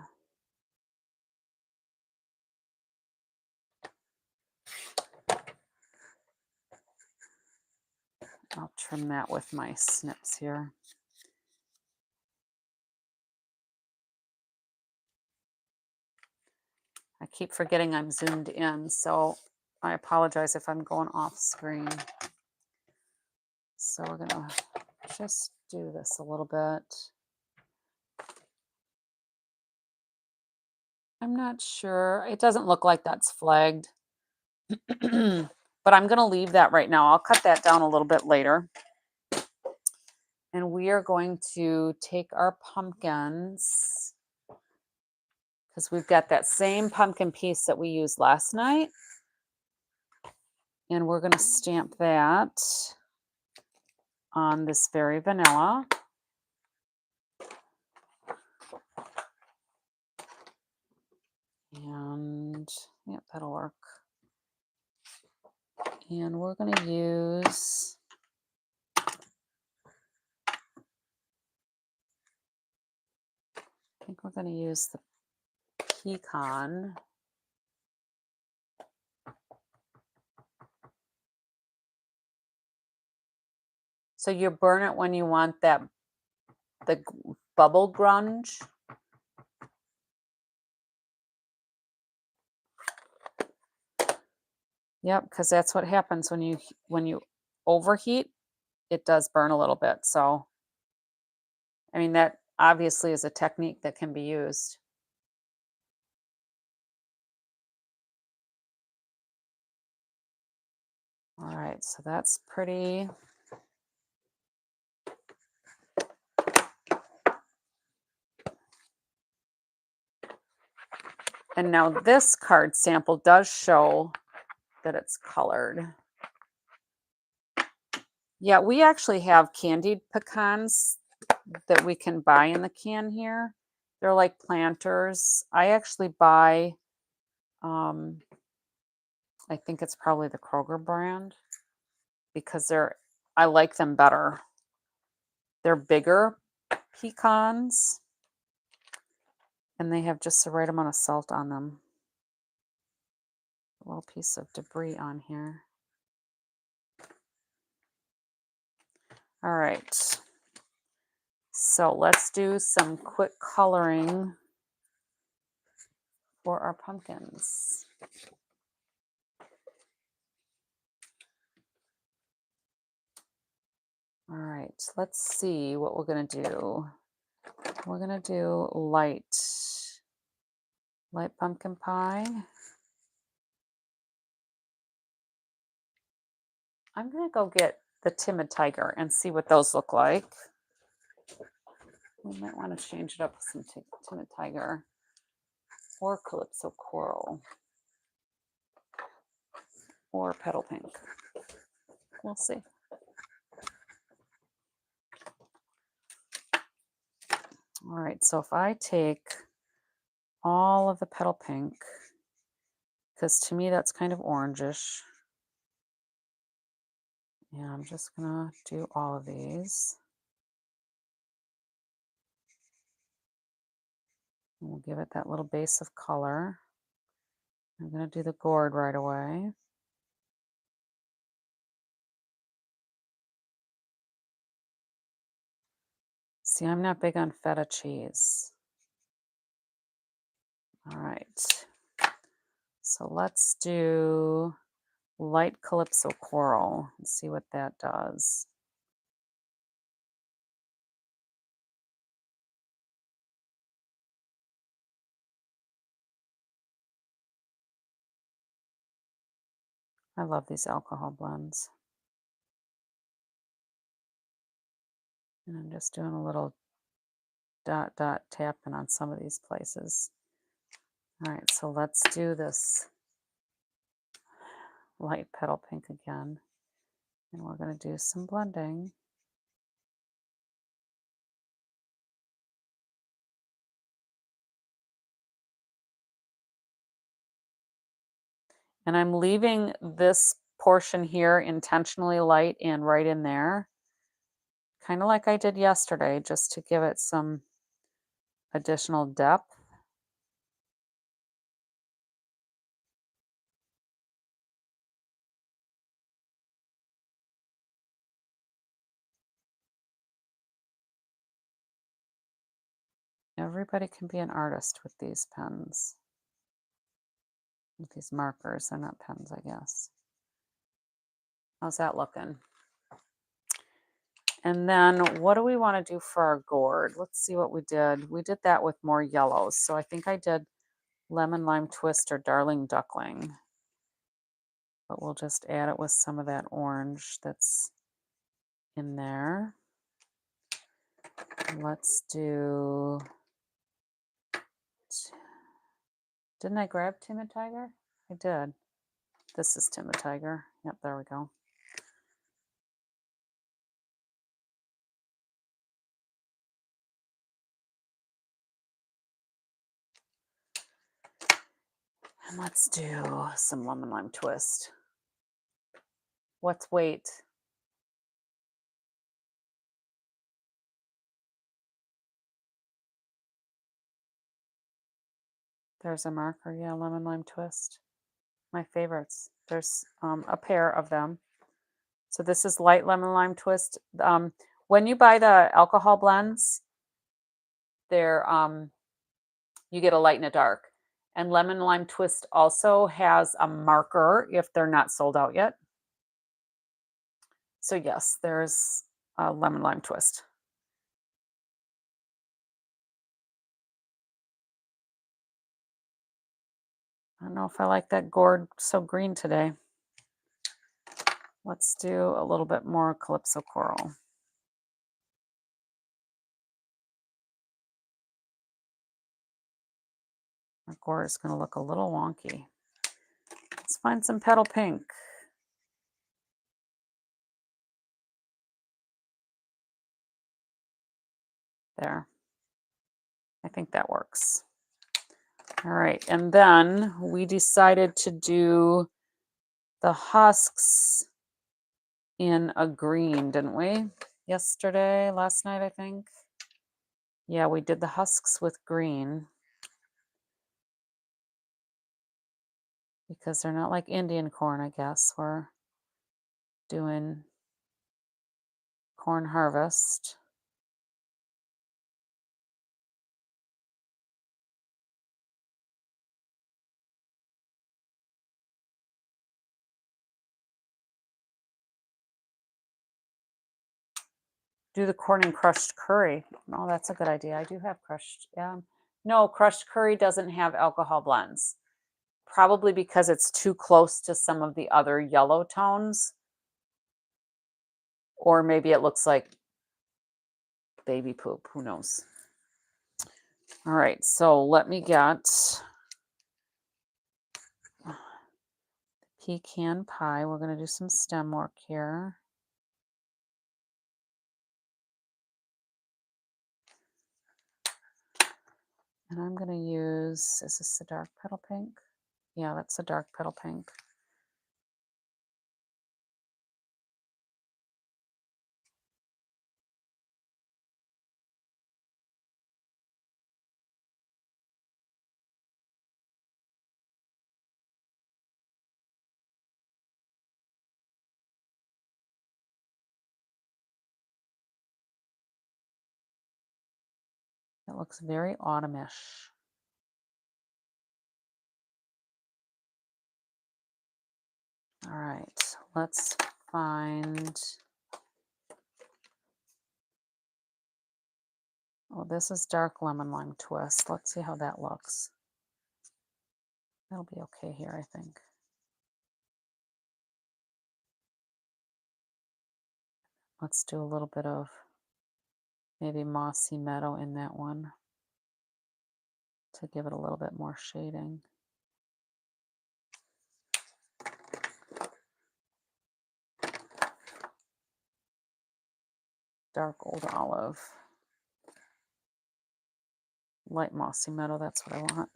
I'll trim that with my snips here. I keep forgetting I'm zoomed in, so I apologize if I'm going off screen. So we're gonna just do this a little bit. I'm not sure. It doesn't look like that's flagged. But I'm going to leave that right now. I'll cut that down a little bit later. And we are going to take our pumpkins, because we've got that same pumpkin piece that we used last night. And we're going to stamp that on this very vanilla. And yep, that'll work. And we're going to use, I think we're going to use the pecan. So you burn it when you want the bubble grunge. Yep, because that's what happens when you overheat, it does burn a little bit. So, I mean, that obviously is a technique that can be used. All right, so that's pretty. And now this card sample does show that it's colored. Yeah, we actually have candied pecans that we can buy in the can here. They're like planters. I actually buy, I think it's probably the Kroger brand because I like them better. They're bigger pecans and they have just the right amount of salt on them. A little piece of debris on here. All right. So let's do some quick coloring for our pumpkins. All right, let's see what we're going to do. We're going to do light pumpkin pie. I'm going to go get the Timid Tiger and see what those look like. We might want to change it up with some Timid Tiger or Calypso Coral or Petal Pink. We'll see. All right, so if I take all of the Petal Pink, because to me that's kind of orangish, and I'm just gonna do all of these. And we'll give it that little base of color. I'm gonna do the gourd right away. See, I'm not big on feta cheese. All right, so let's do light Calypso Coral and see what that does. I love these alcohol blends. And I'm just doing a little dot tapping on some of these places. All right, so let's do this light petal pink again. And we're going to do some blending. And I'm leaving this portion here intentionally light and right in there, kind of like I did yesterday, just to give it some additional depth. Everybody can be an artist with these pens, with these markers. They're not pens, I guess. How's that looking? And then what do we want to do for our gourd? Let's see what we did. We did that with more yellows. So I think I did lemon lime twist or darling duckling. But we'll just add it with some of that orange that's in there. Let's do, didn't I grab Timid Tiger? I did. This is Timid Tiger. Yep, there we go. Let's do some lemon lime twist. What's weight? There's a marker. Yeah, lemon lime twist. My favorites. There's a pair of them. So this is light lemon lime twist. When you buy the alcohol blends, they're you get a light and a dark. And lemon lime twist also has a marker if they're not sold out yet. So yes, there's a lemon lime twist. I don't know if I like that gourd so green today. Let's do a little bit more Calypso coral. Our gourd is going to look a little wonky. Let's find some petal pink. There. I think that works. All right, and then we decided to do the husks in a green, didn't we? Yesterday, last night, I think. Yeah, we did the husks with green because they're not like Indian corn, I guess. We're doing corn harvest. Do the corn and crushed curry. Oh, that's a good idea. I do have crushed. No, crushed curry doesn't have alcohol blends. Probably because it's too close to some of the other yellow tones. Or maybe it looks like baby poop. Who knows? All right, so let me get pecan pie. We're going to do some stem work here. And I'm going to use, is this the dark petal pink? Yeah, that's a dark petal pink. It looks very autumnish. All right, let's find, oh, this is dark lemon lime twist. Let's see how that looks. That'll be okay here, I think. Let's do a little bit of maybe mossy meadow in that one to give it a little bit more shading. Dark old olive. Light mossy meadow, that's what I want.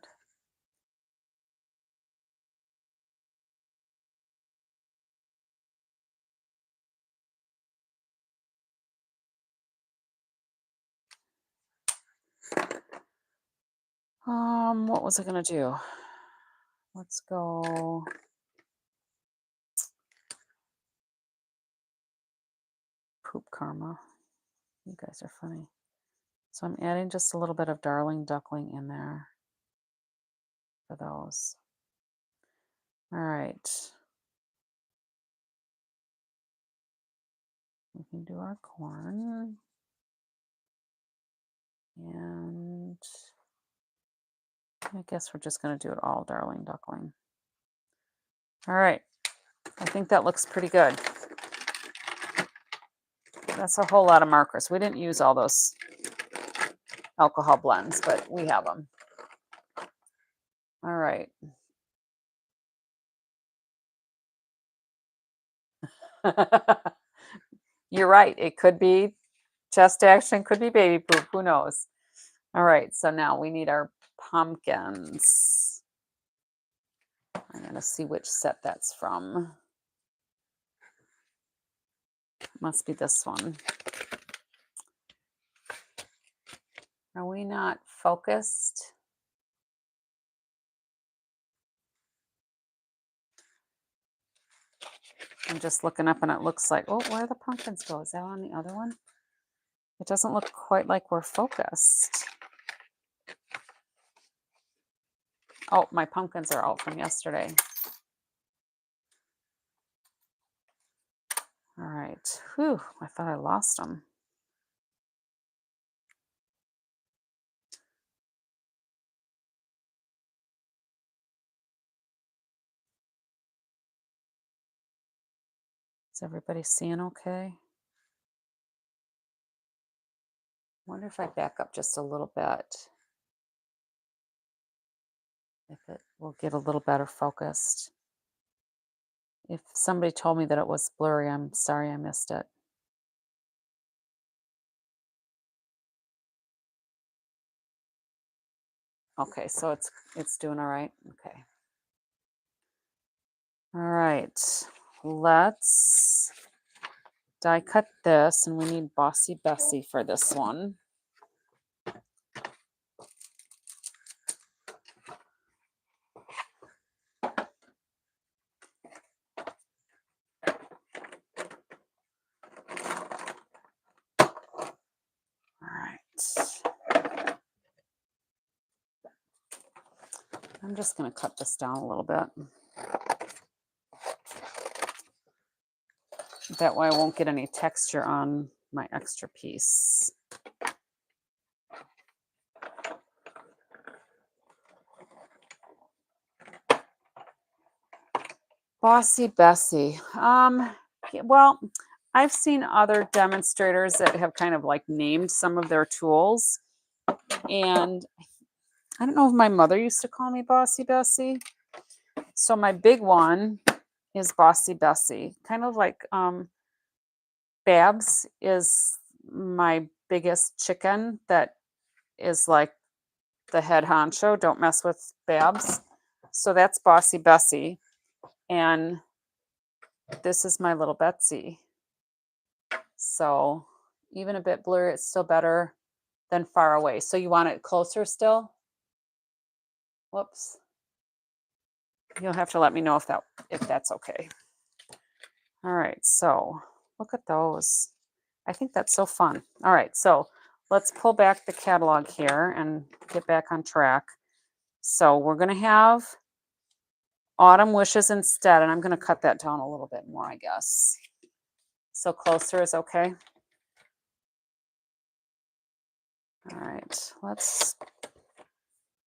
What was I gonna do? Let's go. Poop karma. You guys are funny. So I'm adding just a little bit of darling duckling in there for those. All right. We can do our corn. And I guess we're just going to do it all darling duckling. All right. I think that looks pretty good. That's a whole lot of markers. We didn't use all those alcohol blends, but we have them. All right. You're right. It could be chest action, could be baby poop. Who knows? All right. So now we need our pumpkins. I'm going to see which set that's from. Must be this one. Are we not focused? I'm just looking up and it looks like, oh, where the pumpkins go? Is that on the other one? It doesn't look quite like we're focused. Oh, my pumpkins are out from yesterday. All right. Whew, I thought I lost them. Is everybody seeing okay? Wonder if I back up just a little bit, if it will get a little better focused. If somebody told me that it was blurry, I'm sorry I missed it. Okay, so it's doing all right. Okay. All right. Let's die cut this, and we need Bossy Bessie for this one. I'm just going to cut this down a little bit. That way I won't get any texture on my extra piece. Bossy Bessie. Well, I've seen other demonstrators that have kind of like named some of their tools. And I don't know if my mother used to call me Bossy Bessie. So my big one is Bossy Bessie. Kind of like Babs is my biggest chicken that is like the head honcho. Don't mess with Babs. So that's Bossy Bessie. And this is my little Betsy. So even a bit blurry, it's still better than far away. So you want it closer still? Whoops. You'll have to let me know if that's okay. All right, so look at those. I think that's so fun. All right, so let's pull back the catalog here and get back on track. So we're going to have Autumn Wishes instead, and I'm going to cut that down a little bit more, I guess. So closer is okay. All right, let's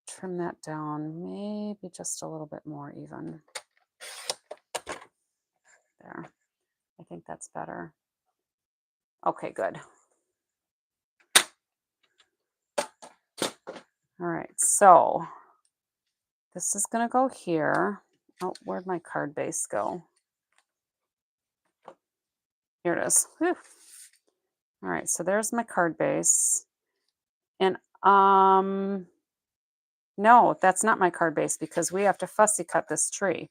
trim that down, maybe just a little bit more even. There. I think that's better. Okay, good. All right, so this is going to go here. Oh, where'd my card base go? Here it is. Whew. All right, so there's my card base. And no, that's not my card base because we have to fussy cut this tree.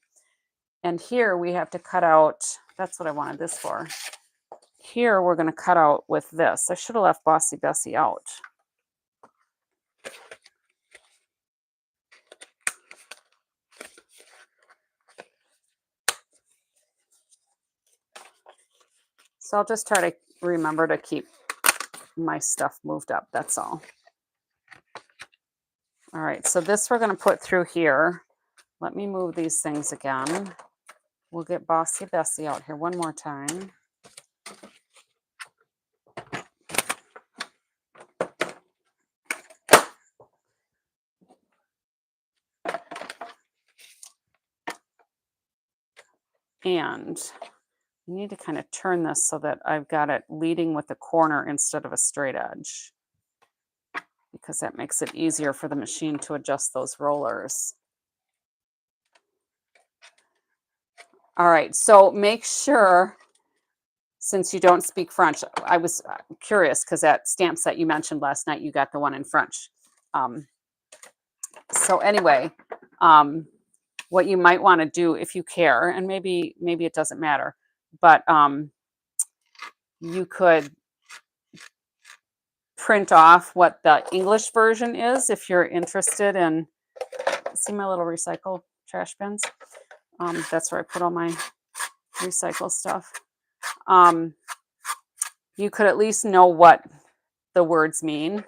And here we have to cut out, that's what I wanted this for. Here we're going to cut out with this. I should have left Bossy Bessie out. So I'll just try to remember to keep my stuff moved up. That's all. All right, so this we're going to put through here. Let me move these things again. We'll get Bossy Bessie out here one more time. And you need to kind of turn this so that I've got it leading with the corner instead of a straight edge, because that makes it easier for the machine to adjust those rollers. All right, so make sure, since you don't speak French, I was curious because that stamp set you mentioned last night, you got the one in French. So anyway, what you might want to do if you care, and maybe it doesn't matter, but you could print off what the English version is if you're interested in. See my little recycle trash bins? That's where I put all my recycle stuff. You could at least know what the words mean.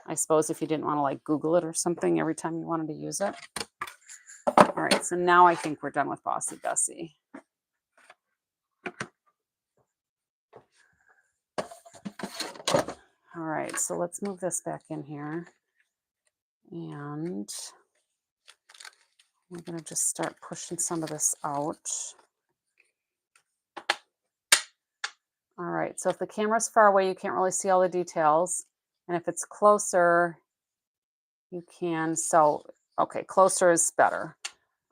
I suppose if you didn't want to like Google it or something every time you wanted to use it. All right, so now I think we're done with Bossy Bessie. All right, so let's move this back in here. And we're going to just start pushing some of this out. All right, so if the camera's far away, you can't really see all the details. And if it's closer, you can. So, okay, closer is better.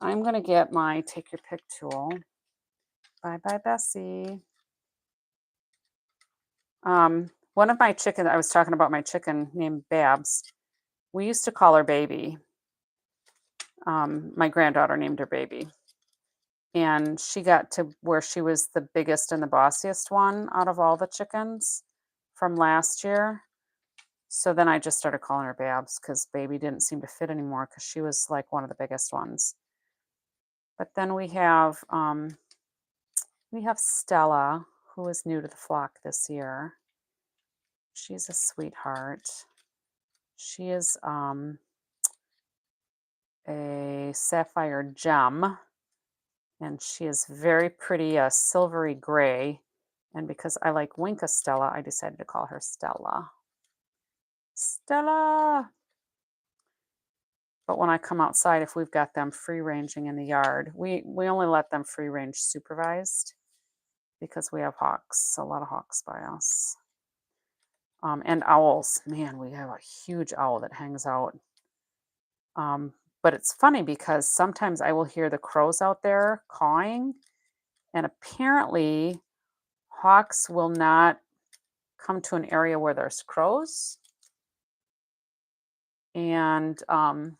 I'm going to get my Take Your Pick tool. Bye, bye, Bessie. One of my chicken, I was talking about my chicken named Babs. We used to call her Baby. My granddaughter named her Baby. And she got to where she was the biggest and the bossiest one out of all the chickens from last year. So then I just started calling her Babs because Baby didn't seem to fit anymore because she was like one of the biggest ones. But then we have Stella, who is new to the flock this year. She's a sweetheart. She is a sapphire gem, and she is very pretty, a silvery gray. And because I like Winka Stella, I decided to call her Stella. Stella! But when I come outside, if we've got them free ranging in the yard, we only let them free range supervised because we have hawks, a lot of hawks by us. And owls. Man, we have a huge owl that hangs out. But it's funny because sometimes I will hear the crows out there cawing, and apparently hawks will not come to an area where there's crows. And all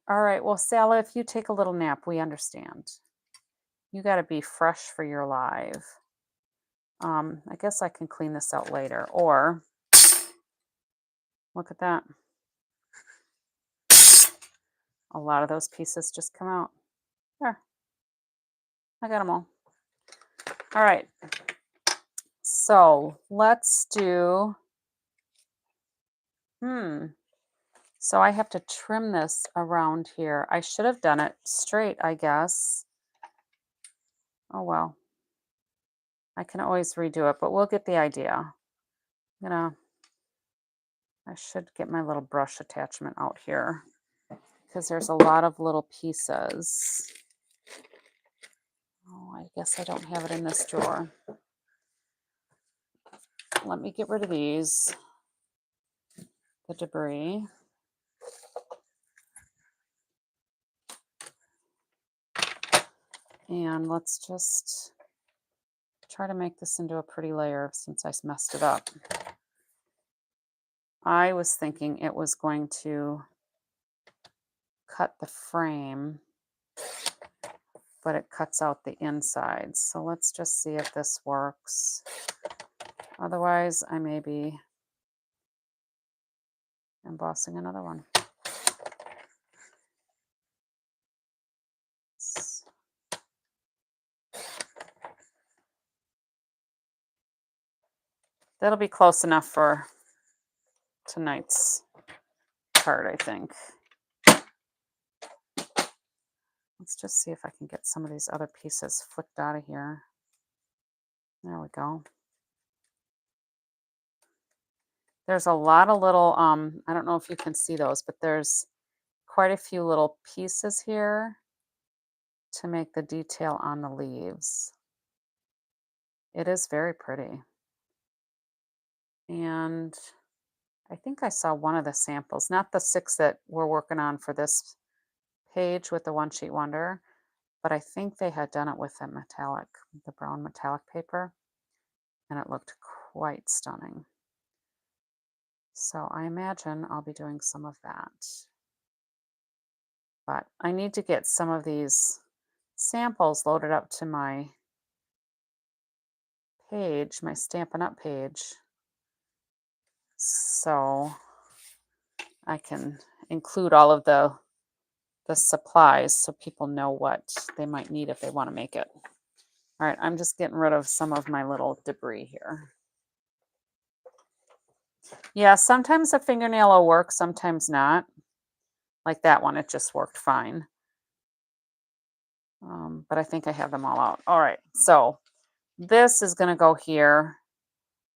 right, well, Sally, if you take a little nap, we understand. You got to be fresh for your live. I guess I can clean this out later, or look at that. A lot of those pieces just come out. There. I got them all. All right. So let's do, so I have to trim this around here. I should have done it straight, I guess. Oh, well. I can always redo it, but we'll get the idea. I should get my little brush attachment out here because there's a lot of little pieces. Oh, I guess I don't have it in this drawer. Let me get rid of these, the debris. And let's just try to make this into a pretty layer since I messed it up. I was thinking it was going to cut the frame, but it cuts out the inside. So let's just see if this works. Otherwise, I may be embossing another one. That'll be close enough for tonight's part, I think. Let's just see if I can get some of these other pieces flicked out of here. There we go. There's a lot of little, I don't know if you can see those, but there's quite a few little pieces here to make the detail on the leaves. It is very pretty. And I think I saw one of the samples, not the 6 that we're working on for this page with the One Sheet Wonder, but I think they had done it with the metallic, the brown metallic paper, and it looked quite stunning. So I imagine I'll be doing some of that. But I need to get some of these samples loaded up to my page, my Stampin' Up page, so I can include all of the supplies so people know what they might need if they want to make it. All right, I'm just getting rid of some of my little debris here. Yeah, sometimes a fingernail will work, sometimes not. Like that one, it just worked fine. But I think I have them all out. All right, so this is going to go here.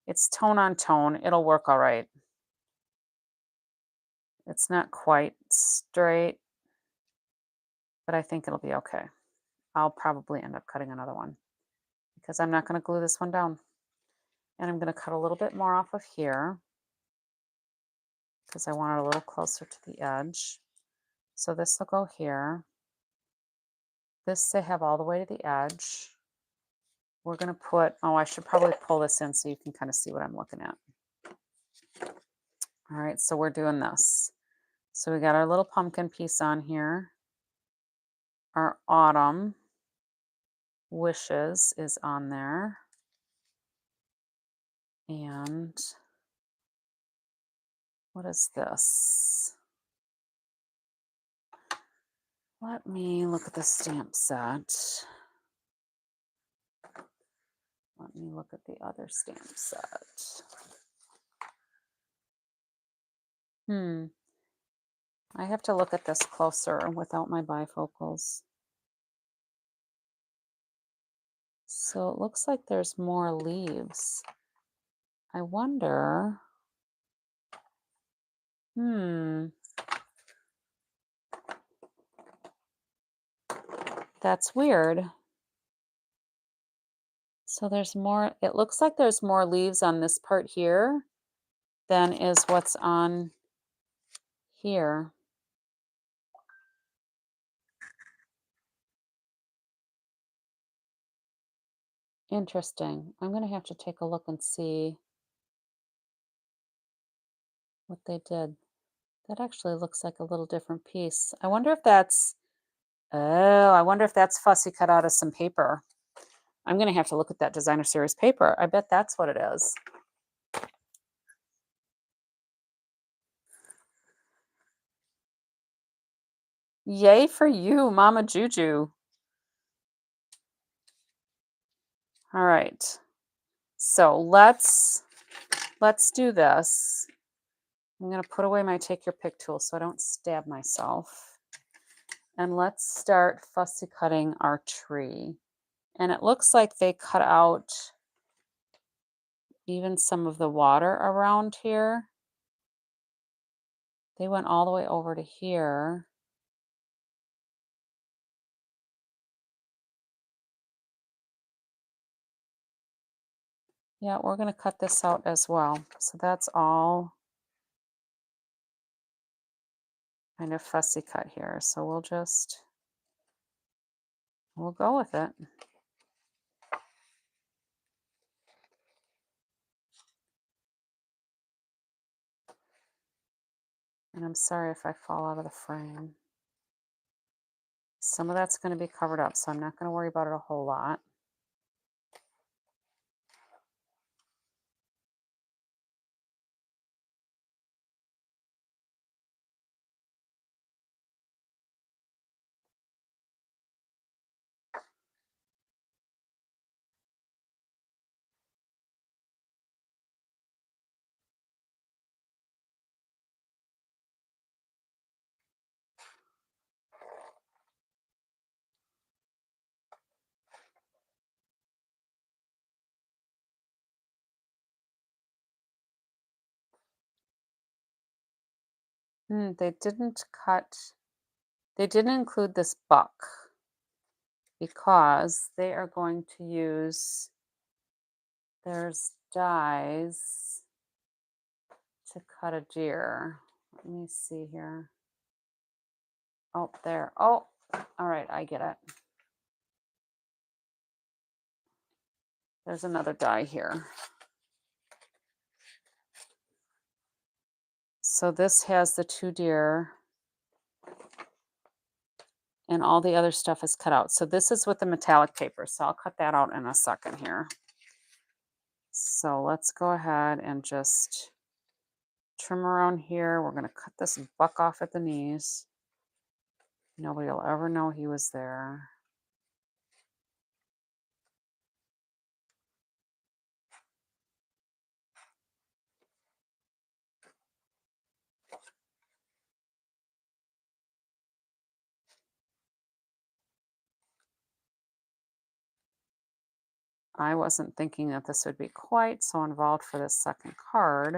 It's tone on tone. It'll work all right. It's not quite straight, but I think it'll be okay. I'll probably end up cutting another one because I'm not going to glue this one down. And I'm going to cut a little bit more off of here because I want it a little closer to the edge. So this will go here. This they have all the way to the edge. We're going to put, oh, I should probably pull this in so you can kind of see what I'm looking at. All right, so we're doing this. So we got our little pumpkin piece on here. Our autumn wishes is on there. And what is this? Let me look at the stamp set. Let me look at the other stamp set. I have to look at this closer without my bifocals. So it looks like there's more leaves. I wonder. That's weird. So there's more, it looks like there's more leaves on this part here than is what's on here. Interesting. I'm going to have to take a look and see what they did. That actually looks like a little different piece. I wonder if that's, oh, I wonder if that's fussy cut out of some paper. I'm going to have to look at that designer series paper. I bet that's what it is. Yay for you, Mama Juju. All right. So let's do this. I'm going to put away my take your pick tool so I don't stab myself. And let's start fussy cutting our tree. And it looks like they cut out even some of the water around here. They went all the way over to here. Yeah, we're going to cut this out as well. So that's all kind of fussy cut here. So we'll go with it. And I'm sorry if I fall out of the frame. Some of that's going to be covered up, so I'm not going to worry about it a whole lot. They didn't include this buck because they are going to use, there's dies to cut a deer. Let me see here. Oh, there. Oh, all right, I get it. There's another die here. So this has the two deer. and all the other stuff is cut out. So this is with the metallic paper. So I'll cut that out in a second here. So let's go ahead and just trim around here. We're going to cut this buck off at the knees. Nobody will ever know he was there. I wasn't thinking that this would be quite so involved for this second card,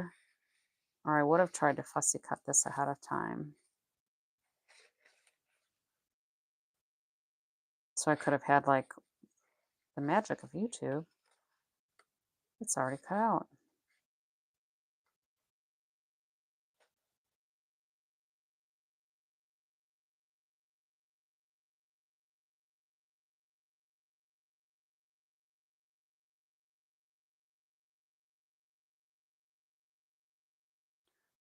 or I would have tried to fussy cut this ahead of time. So I could have had like the magic of YouTube. It's already cut out.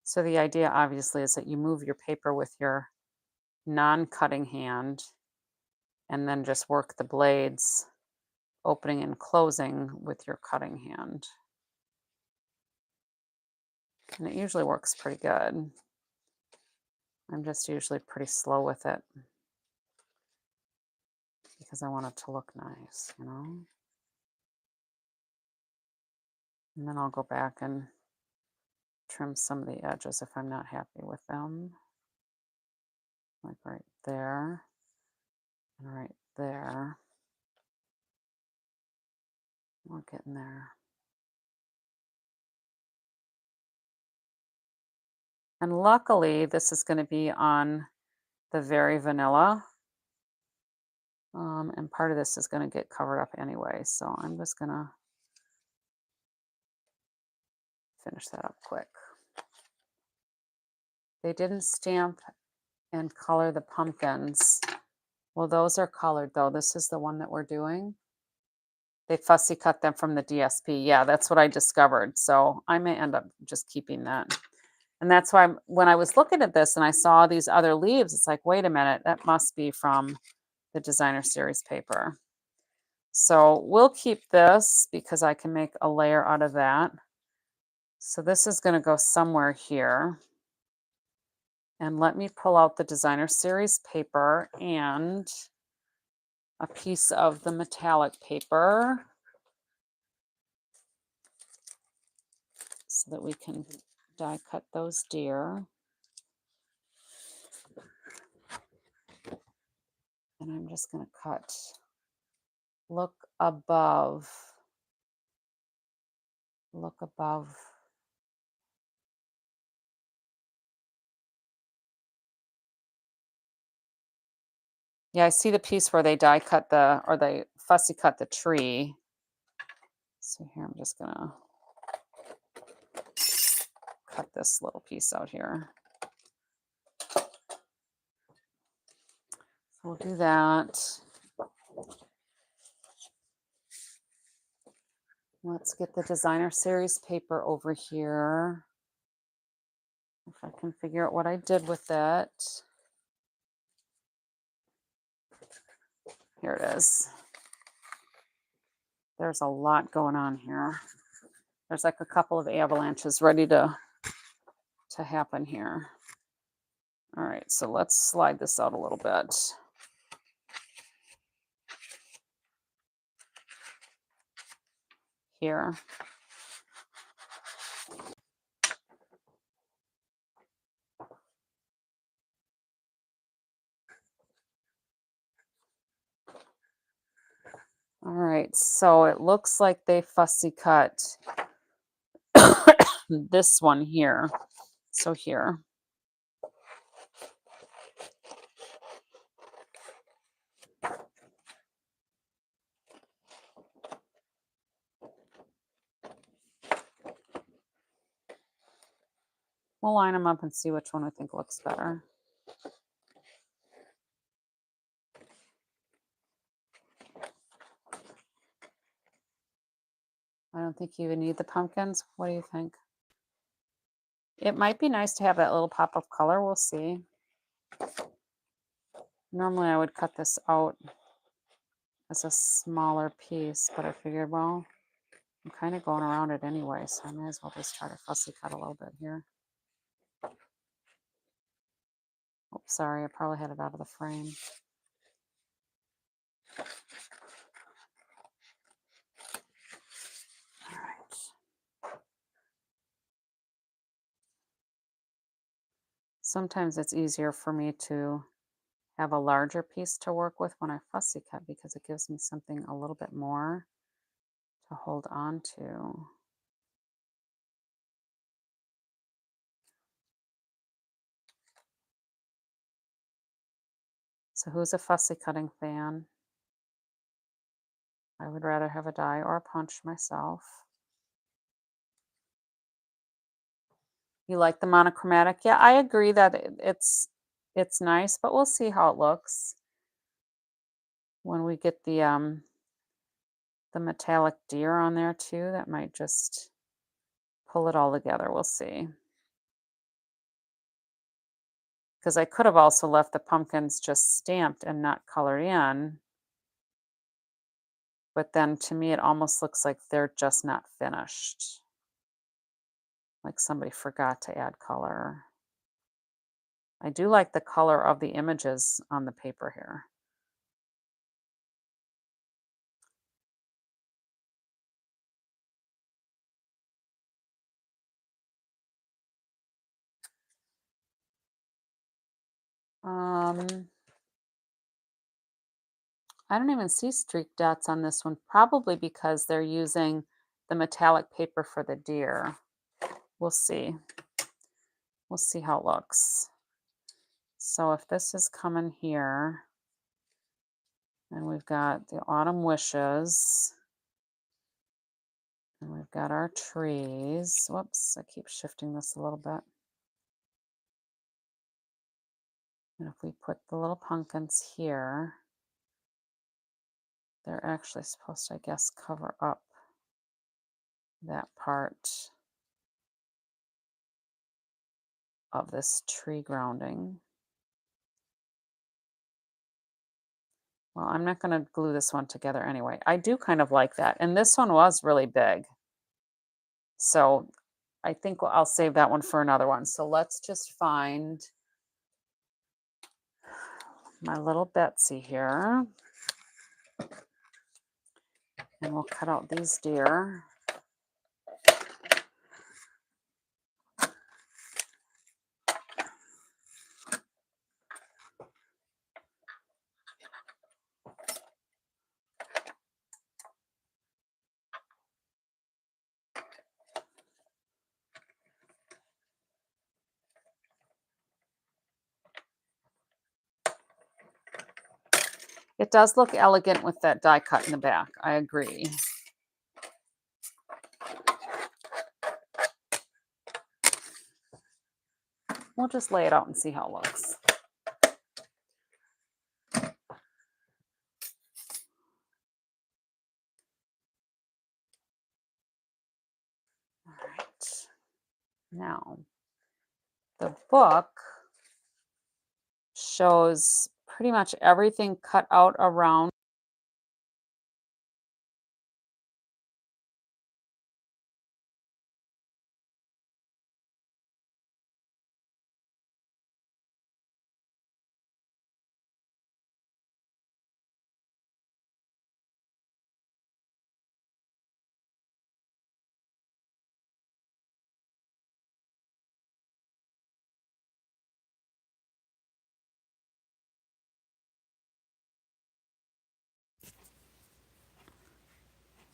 So the idea obviously is that you move your paper with your non-cutting hand and then just work the blades opening and closing with your cutting hand. And it usually works pretty good. I'm just usually pretty slow with it because I want it to look nice, you know? And then I'll go back and trim some of the edges if I'm not happy with them. Like right there and right there. We're getting there. And luckily, this is going to be on the very vanilla. And part of this is going to get covered up anyway. So I'm just going to finish that up quick. They didn't stamp and color the pumpkins. Well, those are colored though. This is the one that we're doing. They fussy cut them from the DSP. Yeah, that's what I discovered. So I may end up just keeping that. And that's why when I was looking at this and I saw these other leaves, it's like, wait a minute, that must be from the designer series paper. So we'll keep this because I can make a layer out of that. So this is going to go somewhere here. And let me pull out the designer series paper and a piece of the metallic paper so that we can die cut those deer. And I'm just going to cut, look above. Look above. Yeah, I see the piece where they die cut the, or they fussy cut the tree. So here I'm just gonna cut this little piece out here. So we'll do that. Let's get the designer series paper over here. If I can figure out what I did with it. Here it is. There's a lot going on here. There's like a couple of avalanches ready to happen here. All right, so let's slide this out a little bit. Here. All right, so it looks like they fussy cut this one here. So here. We'll line them up and see which one I think looks better. I don't think you even need the pumpkins. What do you think? It might be nice to have that little pop of color. We'll see. Normally I would cut this out as a smaller piece, but I figured, well, I'm kind of going around it anyway, so I may as well just try to fussy cut a little bit here. Oops, sorry, I probably had it out of the frame. All right. Sometimes it's easier for me to have a larger piece to work with when I fussy cut because it gives me something a little bit more to hold on to. So who's a fussy cutting fan? I would rather have a die or a punch myself. You like the monochromatic? Yeah, I agree that it's nice, but we'll see how it looks when we get the metallic deer on there too. That might just pull it all together. We'll see. Because I could have also left the pumpkins just stamped and not colored in. But then to me, it almost looks like they're just not finished. Like somebody forgot to add color. I do like the color of the images on the paper here. I don't even see streak dots on this one, probably because they're using the metallic paper for the deer. We'll see. We'll see how it looks. So if this is coming here, and we've got the autumn wishes, and we've got our trees. Whoops, I keep shifting this a little bit. And if we put the little pumpkins here, they're actually supposed to, I guess, cover up that part of this tree grounding. Well, I'm not going to glue this one together anyway. I do kind of like that. And this one was really big. So I think I'll save that one for another one. So let's just find my little Betsy here. And we'll cut out these deer. It does look elegant with that die cut in the back. I agree. We'll just lay it out and see how it looks. All right. Now, the book shows pretty much everything cut out around.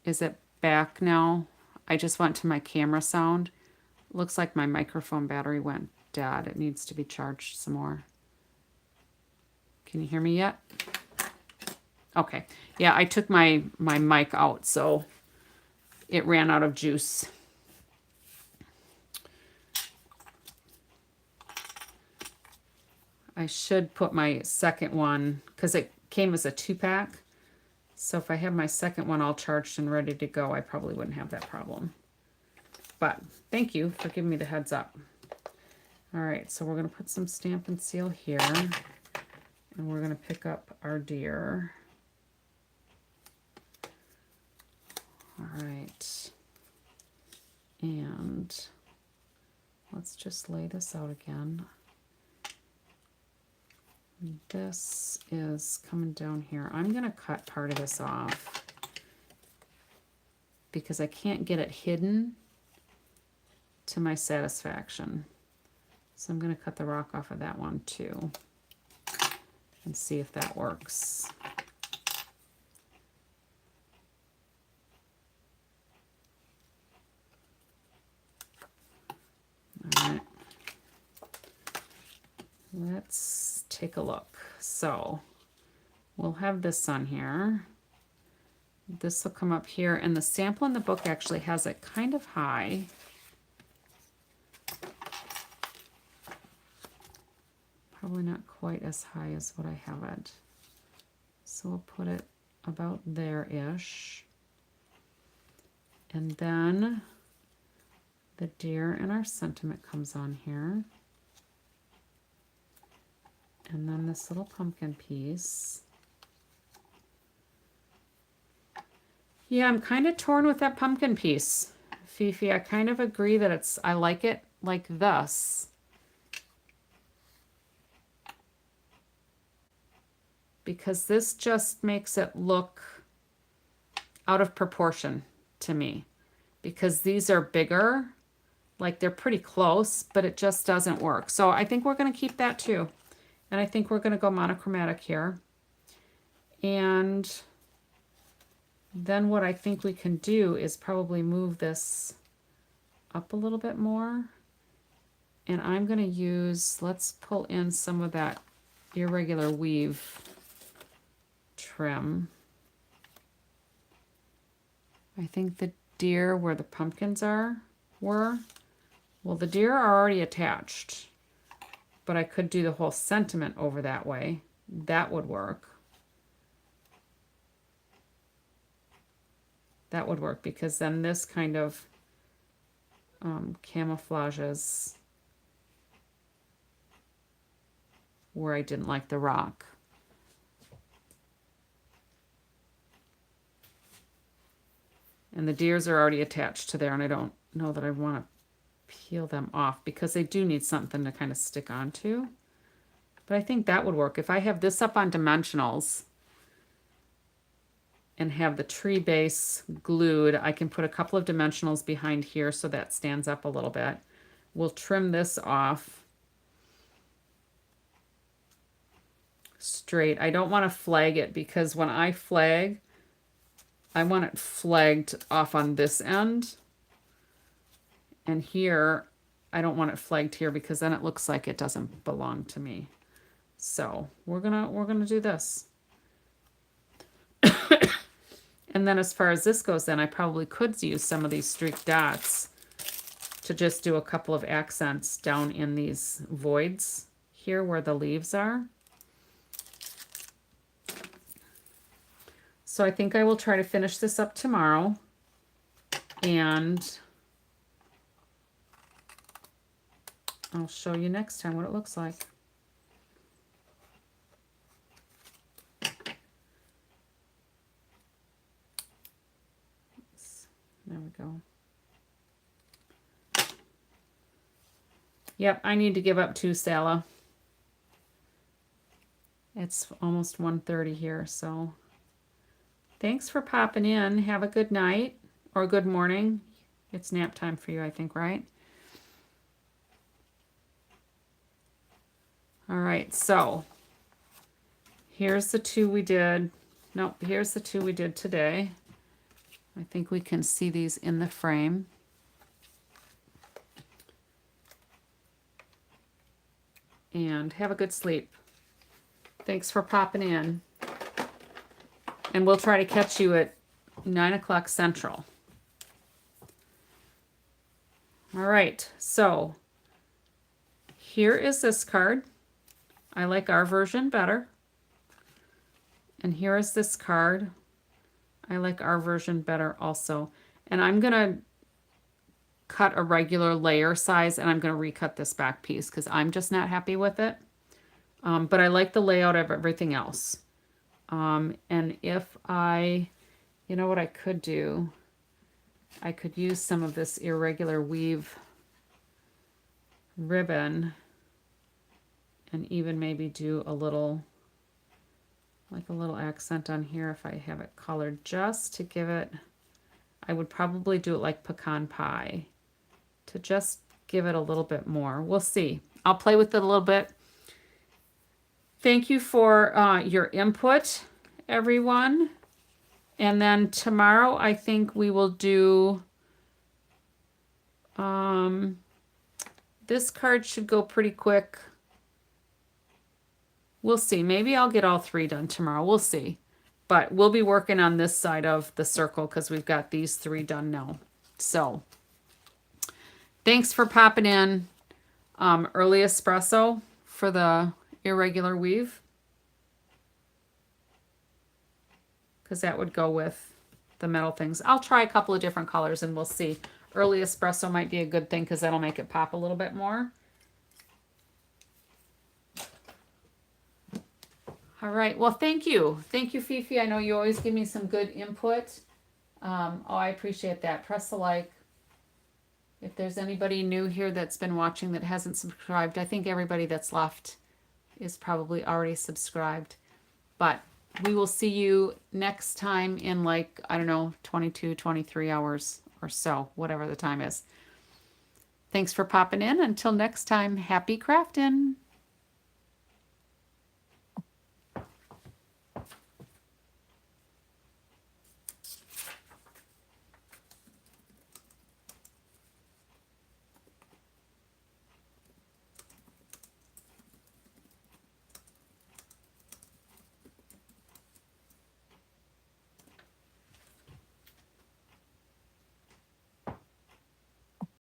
Is it back now? I just went to my camera sound. Looks like my microphone battery went dead. It needs to be charged some more. Can you hear me yet? Okay. Yeah, I took my mic out, so it ran out of juice. I should put my second one, because it came as a 2-pack. So if I have my second one all charged and ready to go, I probably wouldn't have that problem. But thank you for giving me the heads up. All right, so we're going to put some Stampin' Seal here. And we're going to pick up our deer. All right. And let's just lay this out again. This is coming down here. I'm going to cut part of this off because I can't get it hidden to my satisfaction. So I'm going to cut the rock off of that one too and see if that works. All right. Let's take a look. So we'll have this on here. This will come up here, and the sample in the book actually has it kind of high. Probably not quite as high as what I have it. So we'll put it about there-ish. And then the deer and our sentiment comes on here. And then this little pumpkin piece. Yeah, I'm kind of torn with that pumpkin piece, Fifi. I kind of agree that I like it like this. Because this just makes it look out of proportion to me. Because these are bigger, like they're pretty close, but it just doesn't work. So I think we're going to keep that too. And I think we're going to go monochromatic here. And then what I think we can do is probably move this up a little bit more. And I'm going to use, let's pull in some of that irregular weave trim. I think the deer where the pumpkins were, well, the deer are already attached, but I could do the whole sentiment over that way. That would work. That would work because then this kind of camouflages where I didn't like the rock. And the deers are already attached to there, and I don't know that I want to peel them off because they do need something to kind of stick onto. But I think that would work. If I have this up on dimensionals and have the tree base glued, I can put a couple of dimensionals behind here so that stands up a little bit. We'll trim this off straight. I don't want to flag it because when I flag, I want it flagged off on this end. And here, I don't want it flagged here because then it looks like it doesn't belong to me. So we're gonna do this. And then as far as this goes, then I probably could use some of these streaked dots to just do a couple of accents down in these voids here where the leaves are. So I think I will try to finish this up tomorrow, and I'll show you next time what it looks like. There we go. Yep, I need to give up too, Stella. It's almost 1:30 here, so thanks for popping in. Have a good night or good morning. It's nap time for you, I think, right? All right, so here's the two we did. Nope, here's the two we did today. I think we can see these in the frame. And have a good sleep. Thanks for popping in. And we'll try to catch you at 9 o'clock Central. All right, so here is this card. I like our version better. And here is this card. I like our version better also. And I'm going to cut a regular layer size, and I'm going to recut this back piece because I'm just not happy with it. But I like the layout of everything else. And if you know what I could do? I could use some of this irregular weave ribbon and even maybe do a little, like a little accent on here if I have it colored, just to give it, I would probably do it like pecan pie to just give it a little bit more. We'll see. I'll play with it a little bit. Thank you for your input, everyone. And then tomorrow, I think we will do, this card should go pretty quick. We'll see. Maybe I'll get all 3 done tomorrow. We'll see. But we'll be working on this side of the circle because we've got these 3 done now. So thanks for popping in. Early espresso for the irregular weave, because that would go with the metal things. I'll try a couple of different colors and we'll see. Early espresso might be a good thing because that'll make it pop a little bit more. All right. Well, thank you. Thank you, Fifi. I know you always give me some good input. Oh, I appreciate that. Press the like. If there's anybody new here that's been watching that hasn't subscribed, I think everybody that's left is probably already subscribed. But we will see you next time in, like, I don't know, 22, 23 hours or so, whatever the time is. Thanks for popping in. Until next time, happy crafting.